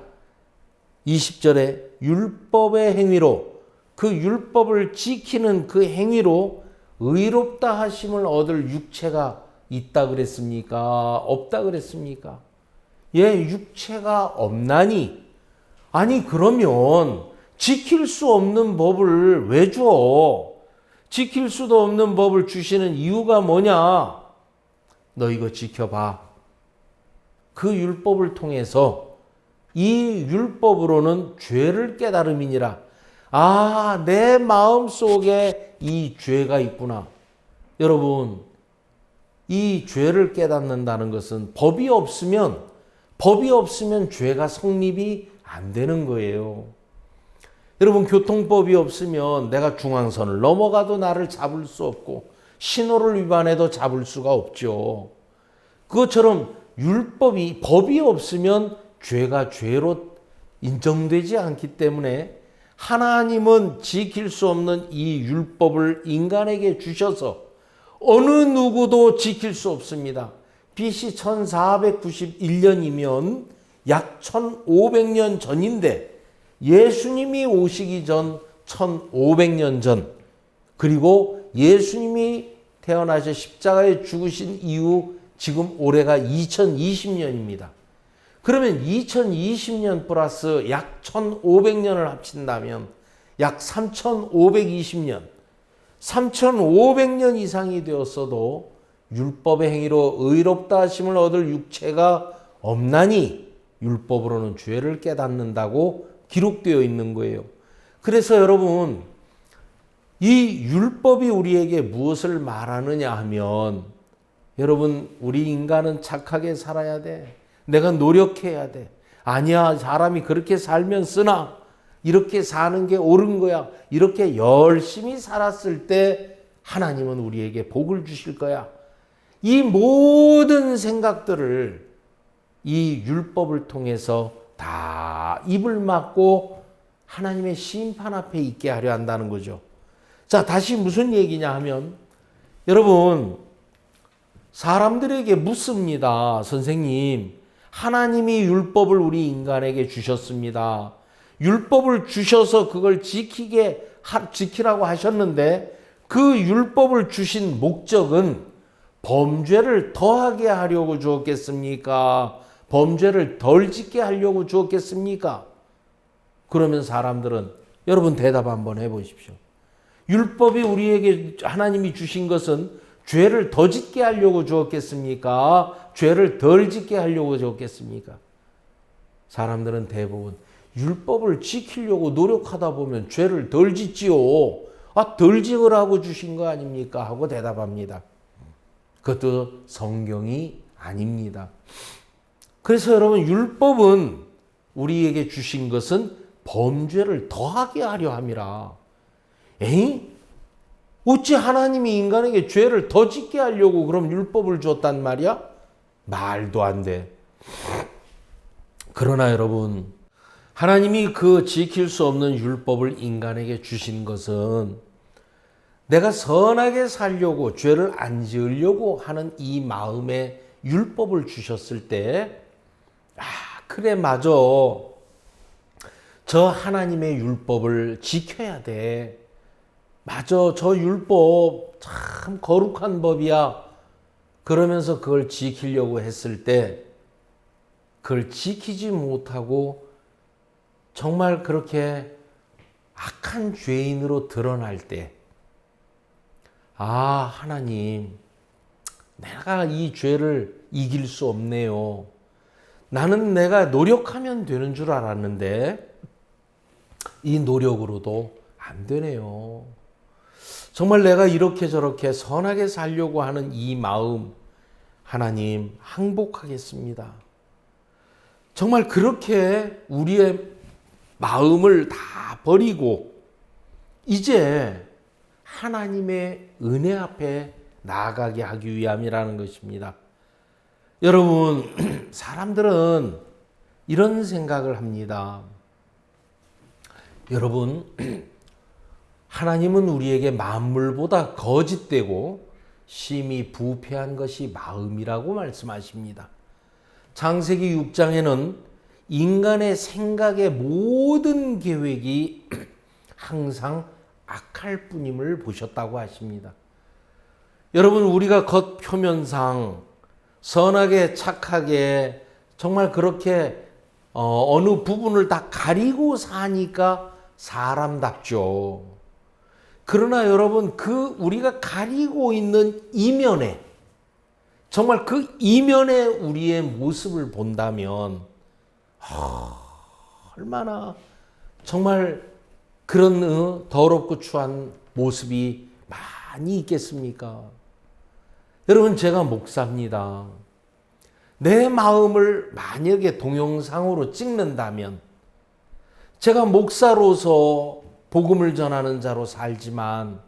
20절에 율법의 행위로, 그 율법을 지키는 그 행위로 의롭다 하심을 얻을 육체가 있다 그랬습니까? 없다 그랬습니까? 육체가 없나니. 아니, 그러면 지킬 수 없는 법을 왜 줘? 지킬 수도 없는 법을 주시는 이유가 뭐냐? 너 이거 지켜봐. 그 율법을 통해서 이 율법으로는 죄를 깨달음이니라. 아, 내 마음 속에 이 죄가 있구나. 여러분, 이 죄를 깨닫는다는 것은 법이 없으면 죄가 성립이 안 되는 거예요. 여러분, 교통법이 없으면 내가 중앙선을 넘어가도 나를 잡을 수 없고 신호를 위반해도 잡을 수가 없죠. 그것처럼 법이 없으면 죄가 죄로 인정되지 않기 때문에 하나님은 지킬 수 없는 이 율법을 인간에게 주셔서 어느 누구도 지킬 수 없습니다. BC 1491년이면 약 1500년 전인데, 예수님이 오시기 전 1500년 전, 그리고 예수님이 태어나셔 십자가에 죽으신 이후 지금 올해가 2020년입니다. 그러면 2020년 플러스 약 1500년을 합친다면 약 3520년, 3500년 이상이 되었어도 율법의 행위로 의롭다 하심을 얻을 육체가 없나니 율법으로는 죄를 깨닫는다고 기록되어 있는 거예요. 그래서 여러분, 이 율법이 우리에게 무엇을 말하느냐 하면, 여러분, 우리 인간은 착하게 살아야 돼. 내가 노력해야 돼. 아니야, 사람이 그렇게 살면 쓰나? 이렇게 사는 게 옳은 거야. 이렇게 열심히 살았을 때 하나님은 우리에게 복을 주실 거야. 이 모든 생각들을 이 율법을 통해서 다 입을 막고 하나님의 심판 앞에 있게 하려 한다는 거죠. 자, 다시 무슨 얘기냐 하면, 여러분, 사람들에게 묻습니다. 선생님, 하나님이 율법을 우리 인간에게 주셨습니다. 율법을 주셔서 그걸 지키라고 하셨는데, 그 율법을 주신 목적은 범죄를 더하게 하려고 주었겠습니까? 범죄를 덜 짓게 하려고 주었겠습니까? 그러면 사람들은, 여러분 대답 한번 해보십시오. 율법이 우리에게 하나님이 주신 것은 죄를 더 짓게 하려고 주었겠습니까? 죄를 덜 짓게 하려고 주었겠습니까? 사람들은 대부분 율법을 지키려고 노력하다 보면 죄를 덜 짓지요. 덜 지으라고 주신 거 아닙니까? 하고 대답합니다. 그것도 성경이 아닙니다. 그래서 여러분, 율법은 우리에게 주신 것은 범죄를 더하게 하려 함이라. 에이? 어찌 하나님이 인간에게 죄를 더 짓게 하려고 그럼 율법을 줬단 말이야? 말도 안 돼. 그러나 여러분, 하나님이 그 지킬 수 없는 율법을 인간에게 주신 것은 내가 선하게 살려고 죄를 안 지으려고 하는 이 마음에 율법을 주셨을 때, 그래, 맞아. 저 하나님의 율법을 지켜야 돼. 맞아, 저 율법 참 거룩한 법이야. 그러면서 그걸 지키려고 했을 때 그걸 지키지 못하고 정말 그렇게 악한 죄인으로 드러날 때, 하나님, 내가 이 죄를 이길 수 없네요. 나는 내가 노력하면 되는 줄 알았는데 이 노력으로도 안 되네요. 정말 내가 이렇게 저렇게 선하게 살려고 하는 이 마음, 하나님, 항복하겠습니다. 정말 그렇게 우리의 마음을 다 버리고 이제 하나님의 은혜 앞에 나아가게 하기 위함이라는 것입니다. 여러분, 사람들은 이런 생각을 합니다. 여러분, 하나님은 우리에게 만물보다 거짓되고 심히 부패한 것이 마음이라고 말씀하십니다. 창세기 6장에는 인간의 생각의 모든 계획이 항상 악할 뿐임을 보셨다고 하십니다. 여러분, 우리가 겉 표면상 선하게 착하게 정말 그렇게 어느 부분을 다 가리고 사니까 사람답죠. 그러나 여러분, 그 우리가 가리고 있는 이면에, 정말 그 이면에 우리의 모습을 본다면 얼마나 정말 그런 더럽고 추한 모습이 많이 있겠습니까? 여러분, 제가 목사입니다. 내 마음을 만약에 동영상으로 찍는다면, 제가 목사로서 복음을 전하는 자로 살지만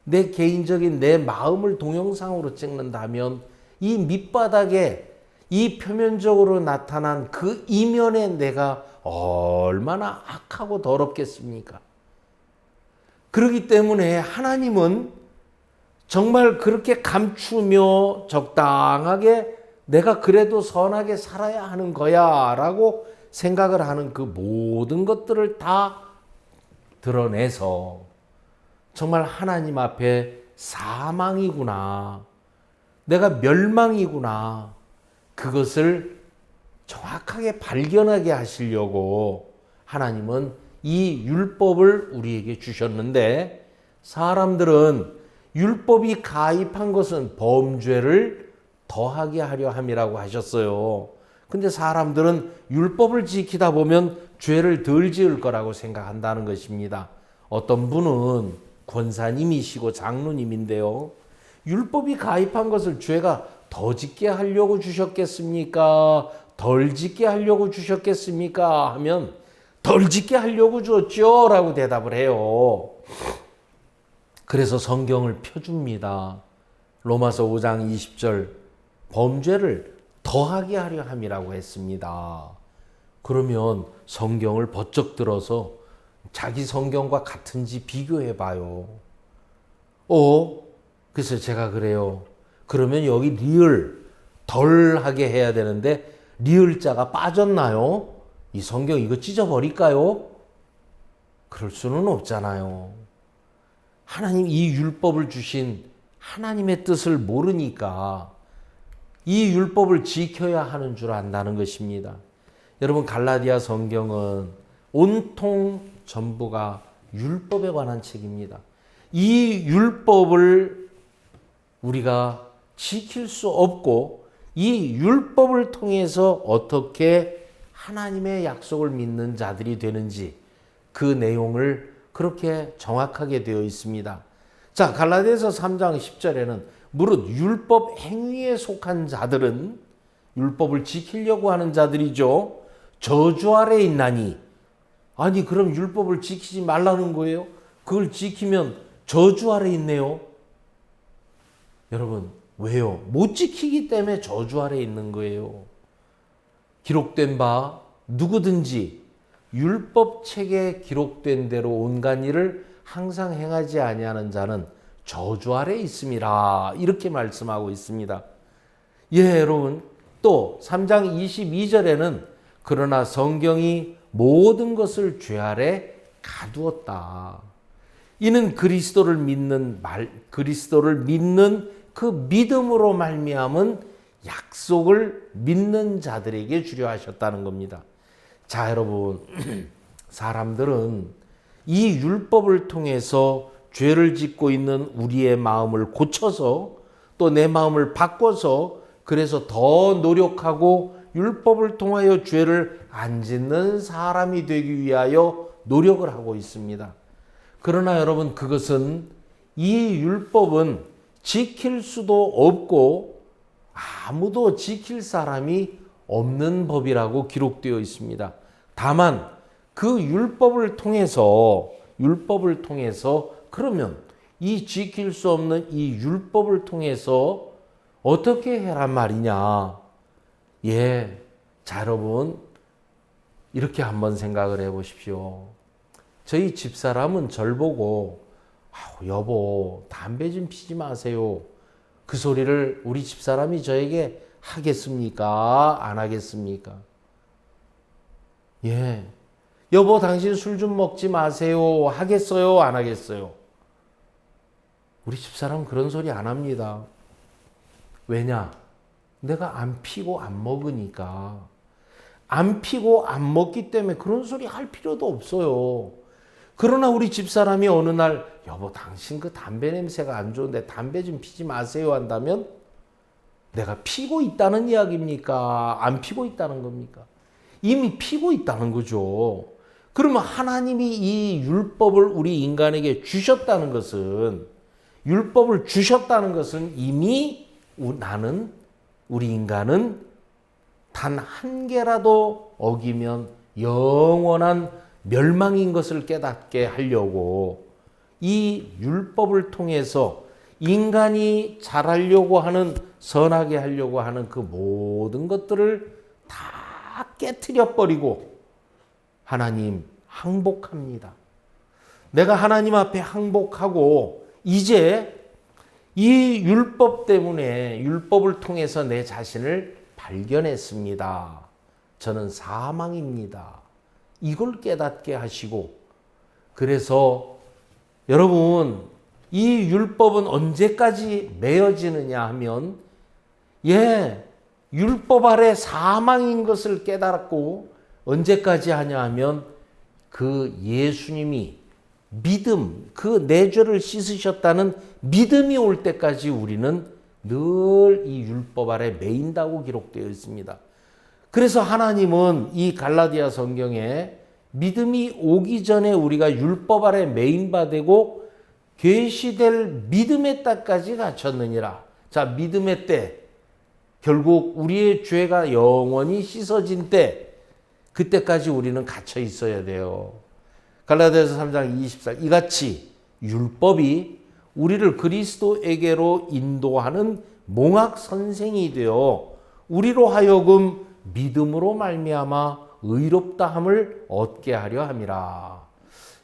내 개인적인 내 마음을 동영상으로 찍는다면 이 밑바닥에 이 표면적으로 나타난 그 이면에 내가 얼마나 악하고 더럽겠습니까? 그렇기 때문에 하나님은 정말 그렇게 감추며 적당하게 내가 그래도 선하게 살아야 하는 거야 라고 생각을 하는 그 모든 것들을 다 드러내서 정말 하나님 앞에 사망이구나, 내가 멸망이구나, 그것을 정확하게 발견하게 하시려고 하나님은 이 율법을 우리에게 주셨는데, 사람들은 율법이 가입한 것은 범죄를 더하게 하려 함이라고 하셨어요. 근데 사람들은 율법을 지키다 보면 죄를 덜 지을 거라고 생각한다는 것입니다. 어떤 분은 권사님이시고 장로님인데요, 율법이 가입한 것을 죄가 더 짓게 하려고 주셨겠습니까? 덜 짓게 하려고 주셨겠습니까? 하면 덜 짓게 하려고 줬죠 라고 대답을 해요. 그래서 성경을 펴줍니다. 로마서 5장 20절, 범죄를 더하게 하려 함이라고 했습니다. 그러면 성경을 번쩍 들어서 자기 성경과 같은지 비교해 봐요. 그래서 제가 그래요. 그러면 여기 리을 덜하게 해야 되는데 리을자가 빠졌나요? 이 성경 이거 찢어버릴까요? 그럴 수는 없잖아요. 하나님, 이 율법을 주신 하나님의 뜻을 모르니까 이 율법을 지켜야 하는 줄 안다는 것입니다. 여러분, 갈라디아 성경은 온통 전부가 율법에 관한 책입니다. 이 율법을 우리가 지킬 수 없고 이 율법을 통해서 어떻게 하나님의 약속을 믿는 자들이 되는지 그 내용을 그렇게 정확하게 되어 있습니다. 자, 갈라디아서 3장 10절에는 무릇 율법 행위에 속한 자들은 율법을 지키려고 하는 자들이죠. 저주 아래 있나니. 아니 그럼 율법을 지키지 말라는 거예요? 그걸 지키면 저주 아래 있네요. 여러분 왜요? 못 지키기 때문에 저주 아래 있는 거예요. 기록된 바 누구든지 율법책에 기록된 대로 온갖 일을 항상 행하지 아니하는 자는 저주 아래 있음이라 이렇게 말씀하고 있습니다. 예, 여러분 또 3장 22절에는 그러나 성경이 모든 것을 죄 아래 가두었다. 이는 그리스도를 믿는 그 믿음으로 말미암은 약속을 믿는 자들에게 주려 하셨다는 겁니다. 자, 여러분 사람들은 이 율법을 통해서 죄를 짓고 있는 우리의 마음을 고쳐서 또 내 마음을 바꿔서 그래서 더 노력하고 율법을 통하여 죄를 안 짓는 사람이 되기 위하여 노력을 하고 있습니다. 그러나 여러분 그것은 이 율법은 지킬 수도 없고 아무도 지킬 사람이 없는 법이라고 기록되어 있습니다. 다만 그 율법을 통해서 그러면 이 지킬 수 없는 이 율법을 통해서 어떻게 해란 말이냐. 예, 자 여러분 이렇게 한번 생각을 해보십시오. 저희 집사람은 절 보고 여보 담배 좀 피지 마세요. 그 소리를 우리 집사람이 저에게 하겠습니까? 안 하겠습니까? 예, 여보 당신 술 좀 먹지 마세요. 하겠어요? 안 하겠어요? 우리 집사람 그런 소리 안 합니다. 왜냐? 내가 안 피고 안 먹으니까. 안 피고 안 먹기 때문에 그런 소리 할 필요도 없어요. 그러나 우리 집사람이 어느 날 여보 당신 그 담배 냄새가 안 좋은데 담배 좀 피지 마세요 한다면 내가 피고 있다는 이야기입니까? 안 피고 있다는 겁니까? 이미 피고 있다는 거죠. 그러면 하나님이 이 율법을 우리 인간에게 주셨다는 것은 이미 우리 인간은 단 한 개라도 어기면 영원한 멸망인 것을 깨닫게 하려고 이 율법을 통해서 인간이 잘하려고 하는 선하게 하려고 하는 그 모든 것들을 다 깨트려 버리고 하나님 항복합니다. 내가 하나님 앞에 항복하고 이제 이 율법 때문에 율법을 통해서 내 자신을 발견했습니다. 저는 사망입니다. 이걸 깨닫게 하시고 그래서 여러분 이 율법은 언제까지 매어지느냐 하면 율법 아래 사망인 것을 깨닫고 언제까지 하냐 하면 그 예수님이 믿음, 그 내 죄를 씻으셨다는 믿음이 올 때까지 우리는 늘 이 율법 아래 매인다고 기록되어 있습니다. 그래서 하나님은 이 갈라디아 성경에 믿음이 오기 전에 우리가 율법 아래 매인바 되고 계시될 믿음의 때까지 갖췄느니라. 자, 믿음의 때, 결국 우리의 죄가 영원히 씻어진 때, 그때까지 우리는 갇혀 있어야 돼요. 갈라디아서 3장 24절 이같이 율법이 우리를 그리스도에게로 인도하는 몽학 선생이 되어 우리로 하여금 믿음으로 말미암아 의롭다함을 얻게 하려 함이라.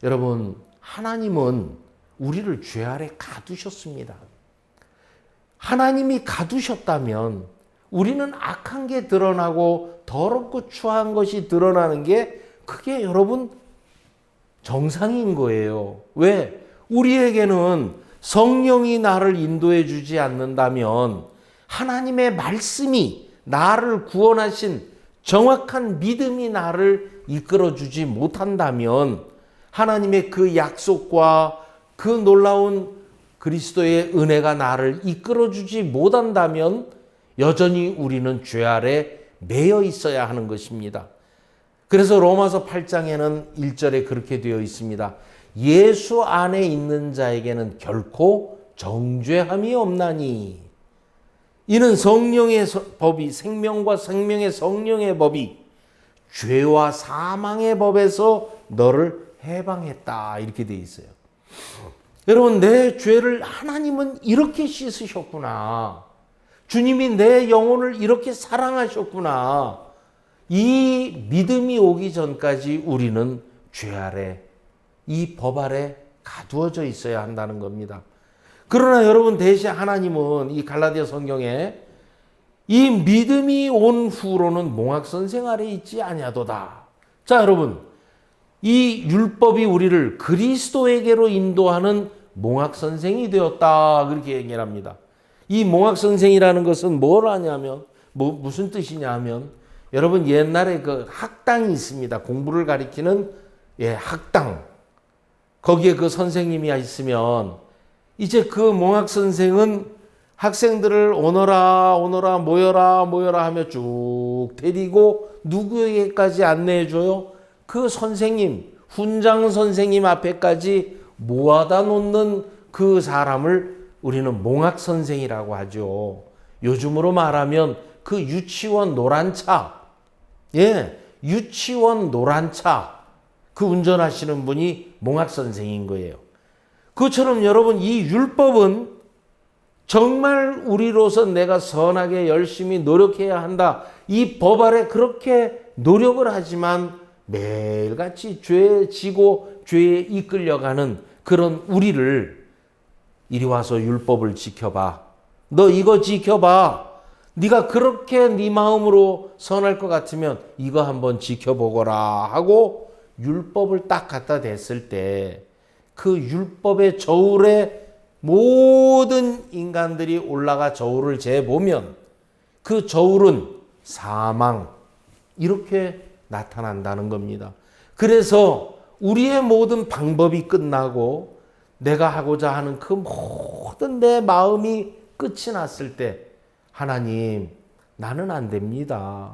여러분 하나님은 우리를 죄 아래 가두셨습니다. 하나님이 가두셨다면 우리는 악한 게 드러나고 더럽고 추한 것이 드러나는 게 그게 여러분 정상인 거예요. 왜? 우리에게는 성령이 나를 인도해 주지 않는다면 하나님의 말씀이 나를 구원하신 정확한 믿음이 나를 이끌어 주지 못한다면 하나님의 그 약속과 그 놀라운 그리스도의 은혜가 나를 이끌어 주지 못한다면 여전히 우리는 죄 아래 매여 있어야 하는 것입니다. 그래서 로마서 8장에는 1절에 그렇게 되어 있습니다. 예수 안에 있는 자에게는 결코 정죄함이 없나니 이는 성령의 법이 생명과 생명의 성령의 법이 죄와 사망의 법에서 너를 해방했다 이렇게 돼 있어요. 여러분 내 죄를 하나님은 이렇게 씻으셨구나. 주님이 내 영혼을 이렇게 사랑하셨구나. 이 믿음이 오기 전까지 우리는 죄 아래 이 법 아래 가두어져 있어야 한다는 겁니다. 그러나 여러분 대신 하나님은 이 갈라디아 성경에 이 믿음이 온 후로는 몽학선생 아래 있지 아니하도다. 자 여러분 이 율법이 우리를 그리스도에게로 인도하는 몽학선생이 되었다 그렇게 얘기를 합니다. 이 몽학선생이라는 것은 뭘 하냐면 무슨 뜻이냐 하면 여러분 옛날에 그 학당이 있습니다. 공부를 가리키는 학당. 거기에 그 선생님이 있으면 이제 그 몽학선생은 학생들을 오너라 모여라 하며 쭉 데리고 누구에게까지 안내해줘요? 그 선생님, 훈장 선생님 앞에까지 모아다 놓는 그 사람을 우리는 몽학선생이라고 하죠. 요즘으로 말하면 그 유치원 노란차, 유치원 노란차 그 운전하시는 분이 몽학선생인 거예요. 그처럼 여러분 이 율법은 정말 우리로서 내가 선하게 열심히 노력해야 한다. 이 법 아래 그렇게 노력을 하지만 매일같이 죄에 지고 죄에 이끌려가는 그런 우리를 이리 와서 율법을 지켜봐. 너 이거 지켜봐. 네가 그렇게 네 마음으로 선할 것 같으면 이거 한번 지켜보거라 하고 율법을 딱 갖다 댔을 때 그 율법의 저울에 모든 인간들이 올라가 저울을 재보면 그 저울은 사망 이렇게 나타난다는 겁니다. 그래서 우리의 모든 방법이 끝나고 내가 하고자 하는 그 모든 내 마음이 끝이 났을 때 하나님 나는 안 됩니다.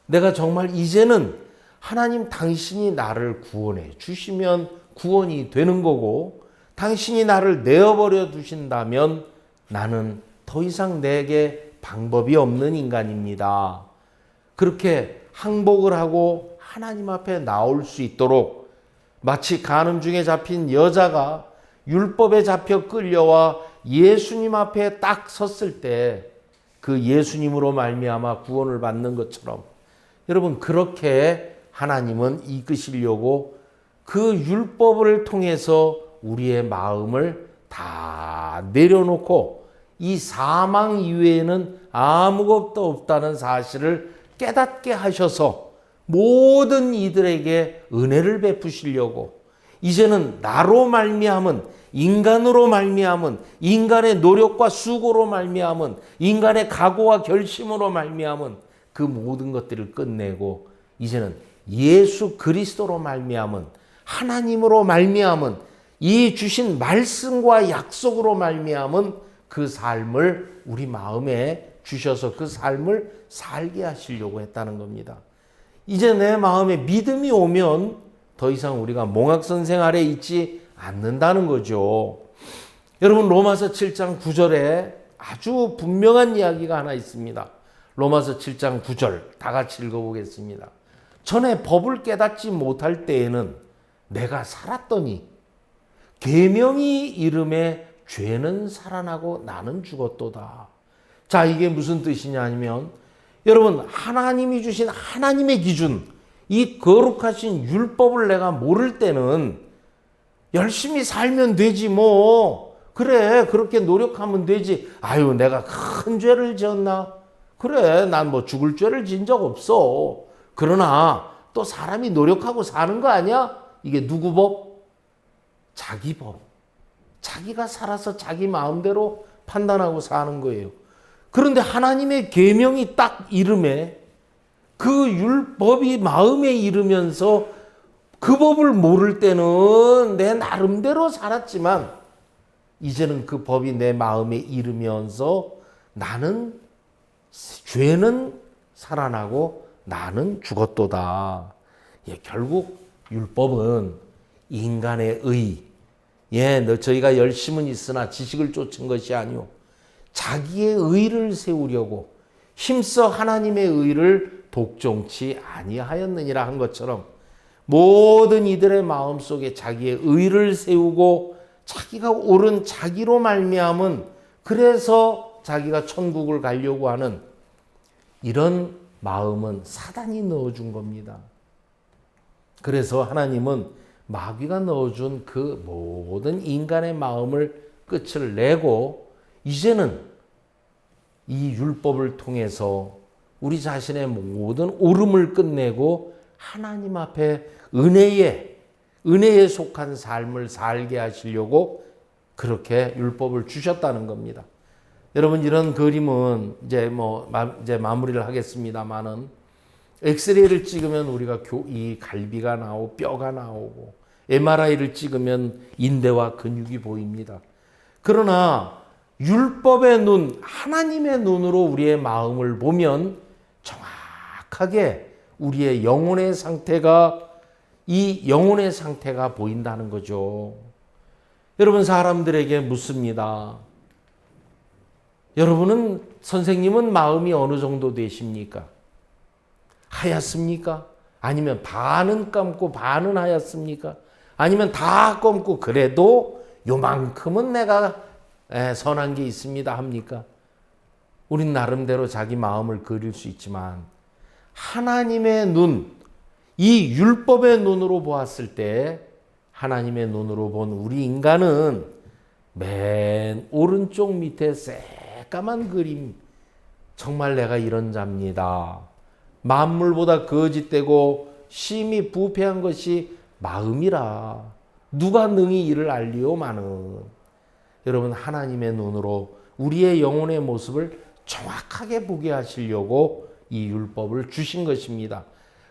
내가 정말 이제는 하나님 당신이 나를 구원해 주시면 구원이 되는 거고 당신이 나를 내어버려 두신다면 나는 더 이상 내게 방법이 없는 인간입니다. 그렇게 항복을 하고 하나님 앞에 나올 수 있도록 마치 간음 중에 잡힌 여자가 율법에 잡혀 끌려와 예수님 앞에 딱 섰을 때 그 예수님으로 말미암아 구원을 받는 것처럼 여러분 그렇게 하나님은 이끄시려고 그 율법을 통해서 우리의 마음을 다 내려놓고 이 사망 이외에는 아무것도 없다는 사실을 깨닫게 하셔서 모든 이들에게 은혜를 베푸시려고 이제는 나로 말미암은 인간으로 말미암은 인간의 노력과 수고로 말미암은 인간의 각오와 결심으로 말미암은 그 모든 것들을 끝내고 이제는 예수 그리스도로 말미암은 하나님으로 말미암은 이 주신 말씀과 약속으로 말미암은 그 삶을 우리 마음에 주셔서 그 삶을 살게 하시려고 했다는 겁니다. 이제 내 마음에 믿음이 오면 더 이상 우리가 몽학선생 아래 있지 않는다는 거죠. 여러분 로마서 7장 9절에 아주 분명한 이야기가 하나 있습니다. 로마서 7장 9절 다 같이 읽어보겠습니다. 전에 법을 깨닫지 못할 때에는 내가 살았더니 계명이 이름에 죄는 살아나고 나는 죽었도다. 자, 이게 무슨 뜻이냐 하면 여러분 하나님이 주신 하나님의 기준 이 거룩하신 율법을 내가 모를 때는 열심히 살면 되지 뭐. 그래 그렇게 노력하면 되지. 아유 내가 큰 죄를 지었나? 그래 난 뭐 죽을 죄를 지은 적 없어. 그러나 또 사람이 노력하고 사는 거 아니야? 이게 누구 법? 자기 법. 자기가 살아서 자기 마음대로 판단하고 사는 거예요. 그런데 하나님의 계명이 딱 이름에 그 율법이 마음에 이르면서 그 법을 모를 때는 내 나름대로 살았지만 이제는 그 법이 내 마음에 이르면서 나는 죄는 살아나고 나는 죽었도다. 결국 율법은 인간의 의, 저희가 열심은 있으나 지식을 쫓은 것이 아니오. 자기의 의를 세우려고 힘써 하나님의 의를 독종치 아니하였느니라 한 것처럼 모든 이들의 마음속에 자기의 의를 세우고 자기가 옳은 자기로 말미암은, 그래서 자기가 천국을 가려고 하는 이런 마음은 사단이 넣어준 겁니다. 그래서 하나님은 마귀가 넣어준 그 모든 인간의 마음을 끝을 내고 이제는 이 율법을 통해서 우리 자신의 모든 옳음을 끝내고 하나님 앞에 은혜에 속한 삶을 살게 하시려고 그렇게 율법을 주셨다는 겁니다. 여러분, 이런 그림은 이제 마무리를 하겠습니다만은, 엑스레이를 찍으면 우리가 이 갈비가 나오고 뼈가 나오고, MRI를 찍으면 인대와 근육이 보입니다. 그러나 율법의 눈, 하나님의 눈으로 우리의 마음을 보면 정확하게 우리의 영혼의 상태가 보인다는 거죠. 여러분, 사람들에게 묻습니다. 선생님은 마음이 어느 정도 되십니까? 하얗습니까? 아니면 반은 감고 반은 하얗습니까? 아니면 다 감고 그래도 요만큼은 내가 선한 게 있습니다 합니까? 우린 나름대로 자기 마음을 그릴 수 있지만 하나님의 눈, 이 율법의 눈으로 보았을 때 하나님의 눈으로 본 우리 인간은 맨 오른쪽 밑에 새까만 그림, 정말 내가 이런 자입니다. 만물보다 거짓되고 심히 부패한 것이 마음이라 누가 능히 이를 알리오마는. 여러분, 하나님의 눈으로 우리의 영혼의 모습을 정확하게 보게 하시려고 이 율법을 주신 것입니다.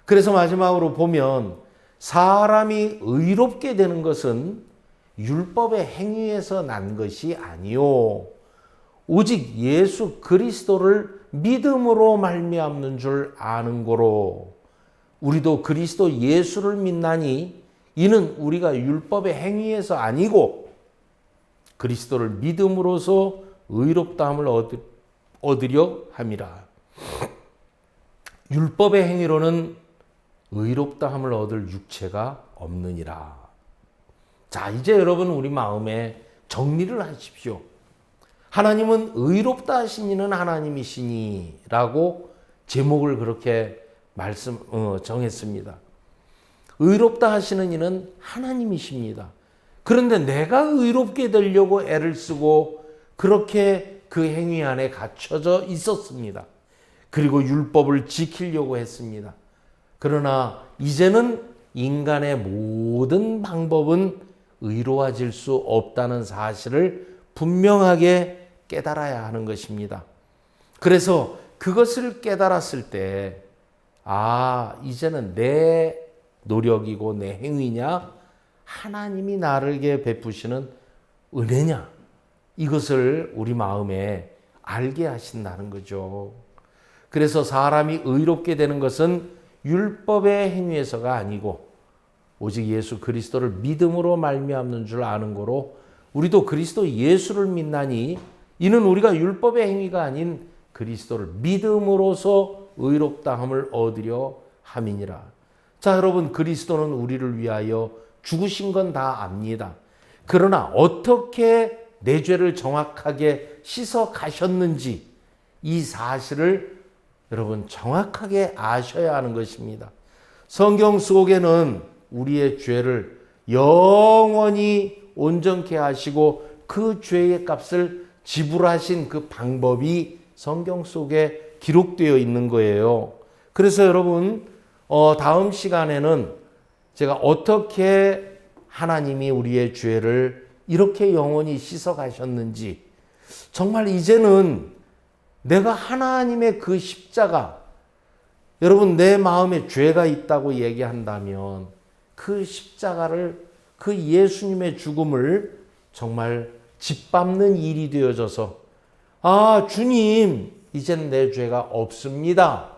그래서 마지막으로 보면 사람이 의롭게 되는 것은 율법의 행위에서 난 것이 아니요 오직 예수 그리스도를 믿음으로 말미암는 줄 아는 고로 우리도 그리스도 예수를 믿나니 이는 우리가 율법의 행위에서 아니고 그리스도를 믿음으로써 의롭다함을 얻으려 함이라. 율법의 행위로는 의롭다함을 얻을 육체가 없느니라. 자, 이제 여러분 우리 마음에 정리를 하십시오. 하나님은 의롭다 하신 이는 하나님이시니 라고 제목을 그렇게 정했습니다. 의롭다 하시는 이는 하나님이십니다. 그런데 내가 의롭게 되려고 애를 쓰고 그렇게 그 행위 안에 갇혀져 있었습니다. 그리고 율법을 지키려고 했습니다. 그러나 이제는 인간의 모든 방법은 의로워질 수 없다는 사실을 분명하게 깨달아야 하는 것입니다. 그래서 그것을 깨달았을 때, 이제는 내 노력이고 내 행위냐, 하나님이 나에게 베푸시는 은혜냐, 이것을 우리 마음에 알게 하신다는 거죠. 그래서 사람이 의롭게 되는 것은 율법의 행위에서가 아니고 오직 예수 그리스도를 믿음으로 말미암는 줄 아는 거로 우리도 그리스도 예수를 믿나니 이는 우리가 율법의 행위가 아닌 그리스도를 믿음으로써 의롭다함을 얻으려 함이니라. 자, 여러분, 그리스도는 우리를 위하여 죽으신 건 다 압니다. 그러나 어떻게 내 죄를 정확하게 씻어 가셨는지 이 사실을 여러분 정확하게 아셔야 하는 것입니다. 성경 속에는 우리의 죄를 영원히 온전케 하시고 그 죄의 값을 지불하신 그 방법이 성경 속에 기록되어 있는 거예요. 그래서 여러분 다음 시간에는 제가 어떻게 하나님이 우리의 죄를 이렇게 영원히 씻어 가셨는지, 정말 이제는 내가 하나님의 그 십자가, 여러분 내 마음에 죄가 있다고 얘기한다면 그 십자가를, 그 예수님의 죽음을 정말 짓밟는 일이 되어져서 주님 이제는 내 죄가 없습니다,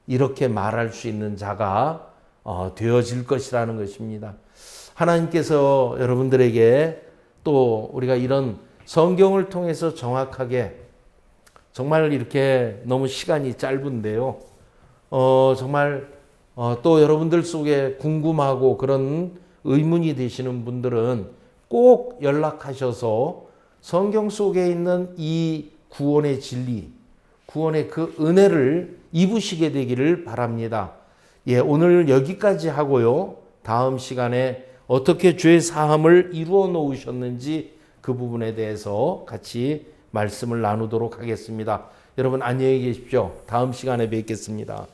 이렇게 말할 수 있는 자가 되어질 것이라는 것입니다. 하나님께서 여러분들에게 또 우리가 이런 성경을 통해서 정확하게 정말 이렇게 너무 시간이 짧은데요. 정말 또 여러분들 속에 궁금하고 그런 의문이 되시는 분들은 꼭 연락하셔서 성경 속에 있는 이 구원의 진리, 구원의 그 은혜를 입으시게 되기를 바랍니다. 예, 오늘 여기까지 하고요. 다음 시간에 어떻게 죄 사함을 이루어 놓으셨는지 그 부분에 대해서 같이 말씀을 나누도록 하겠습니다. 여러분 안녕히 계십시오. 다음 시간에 뵙겠습니다.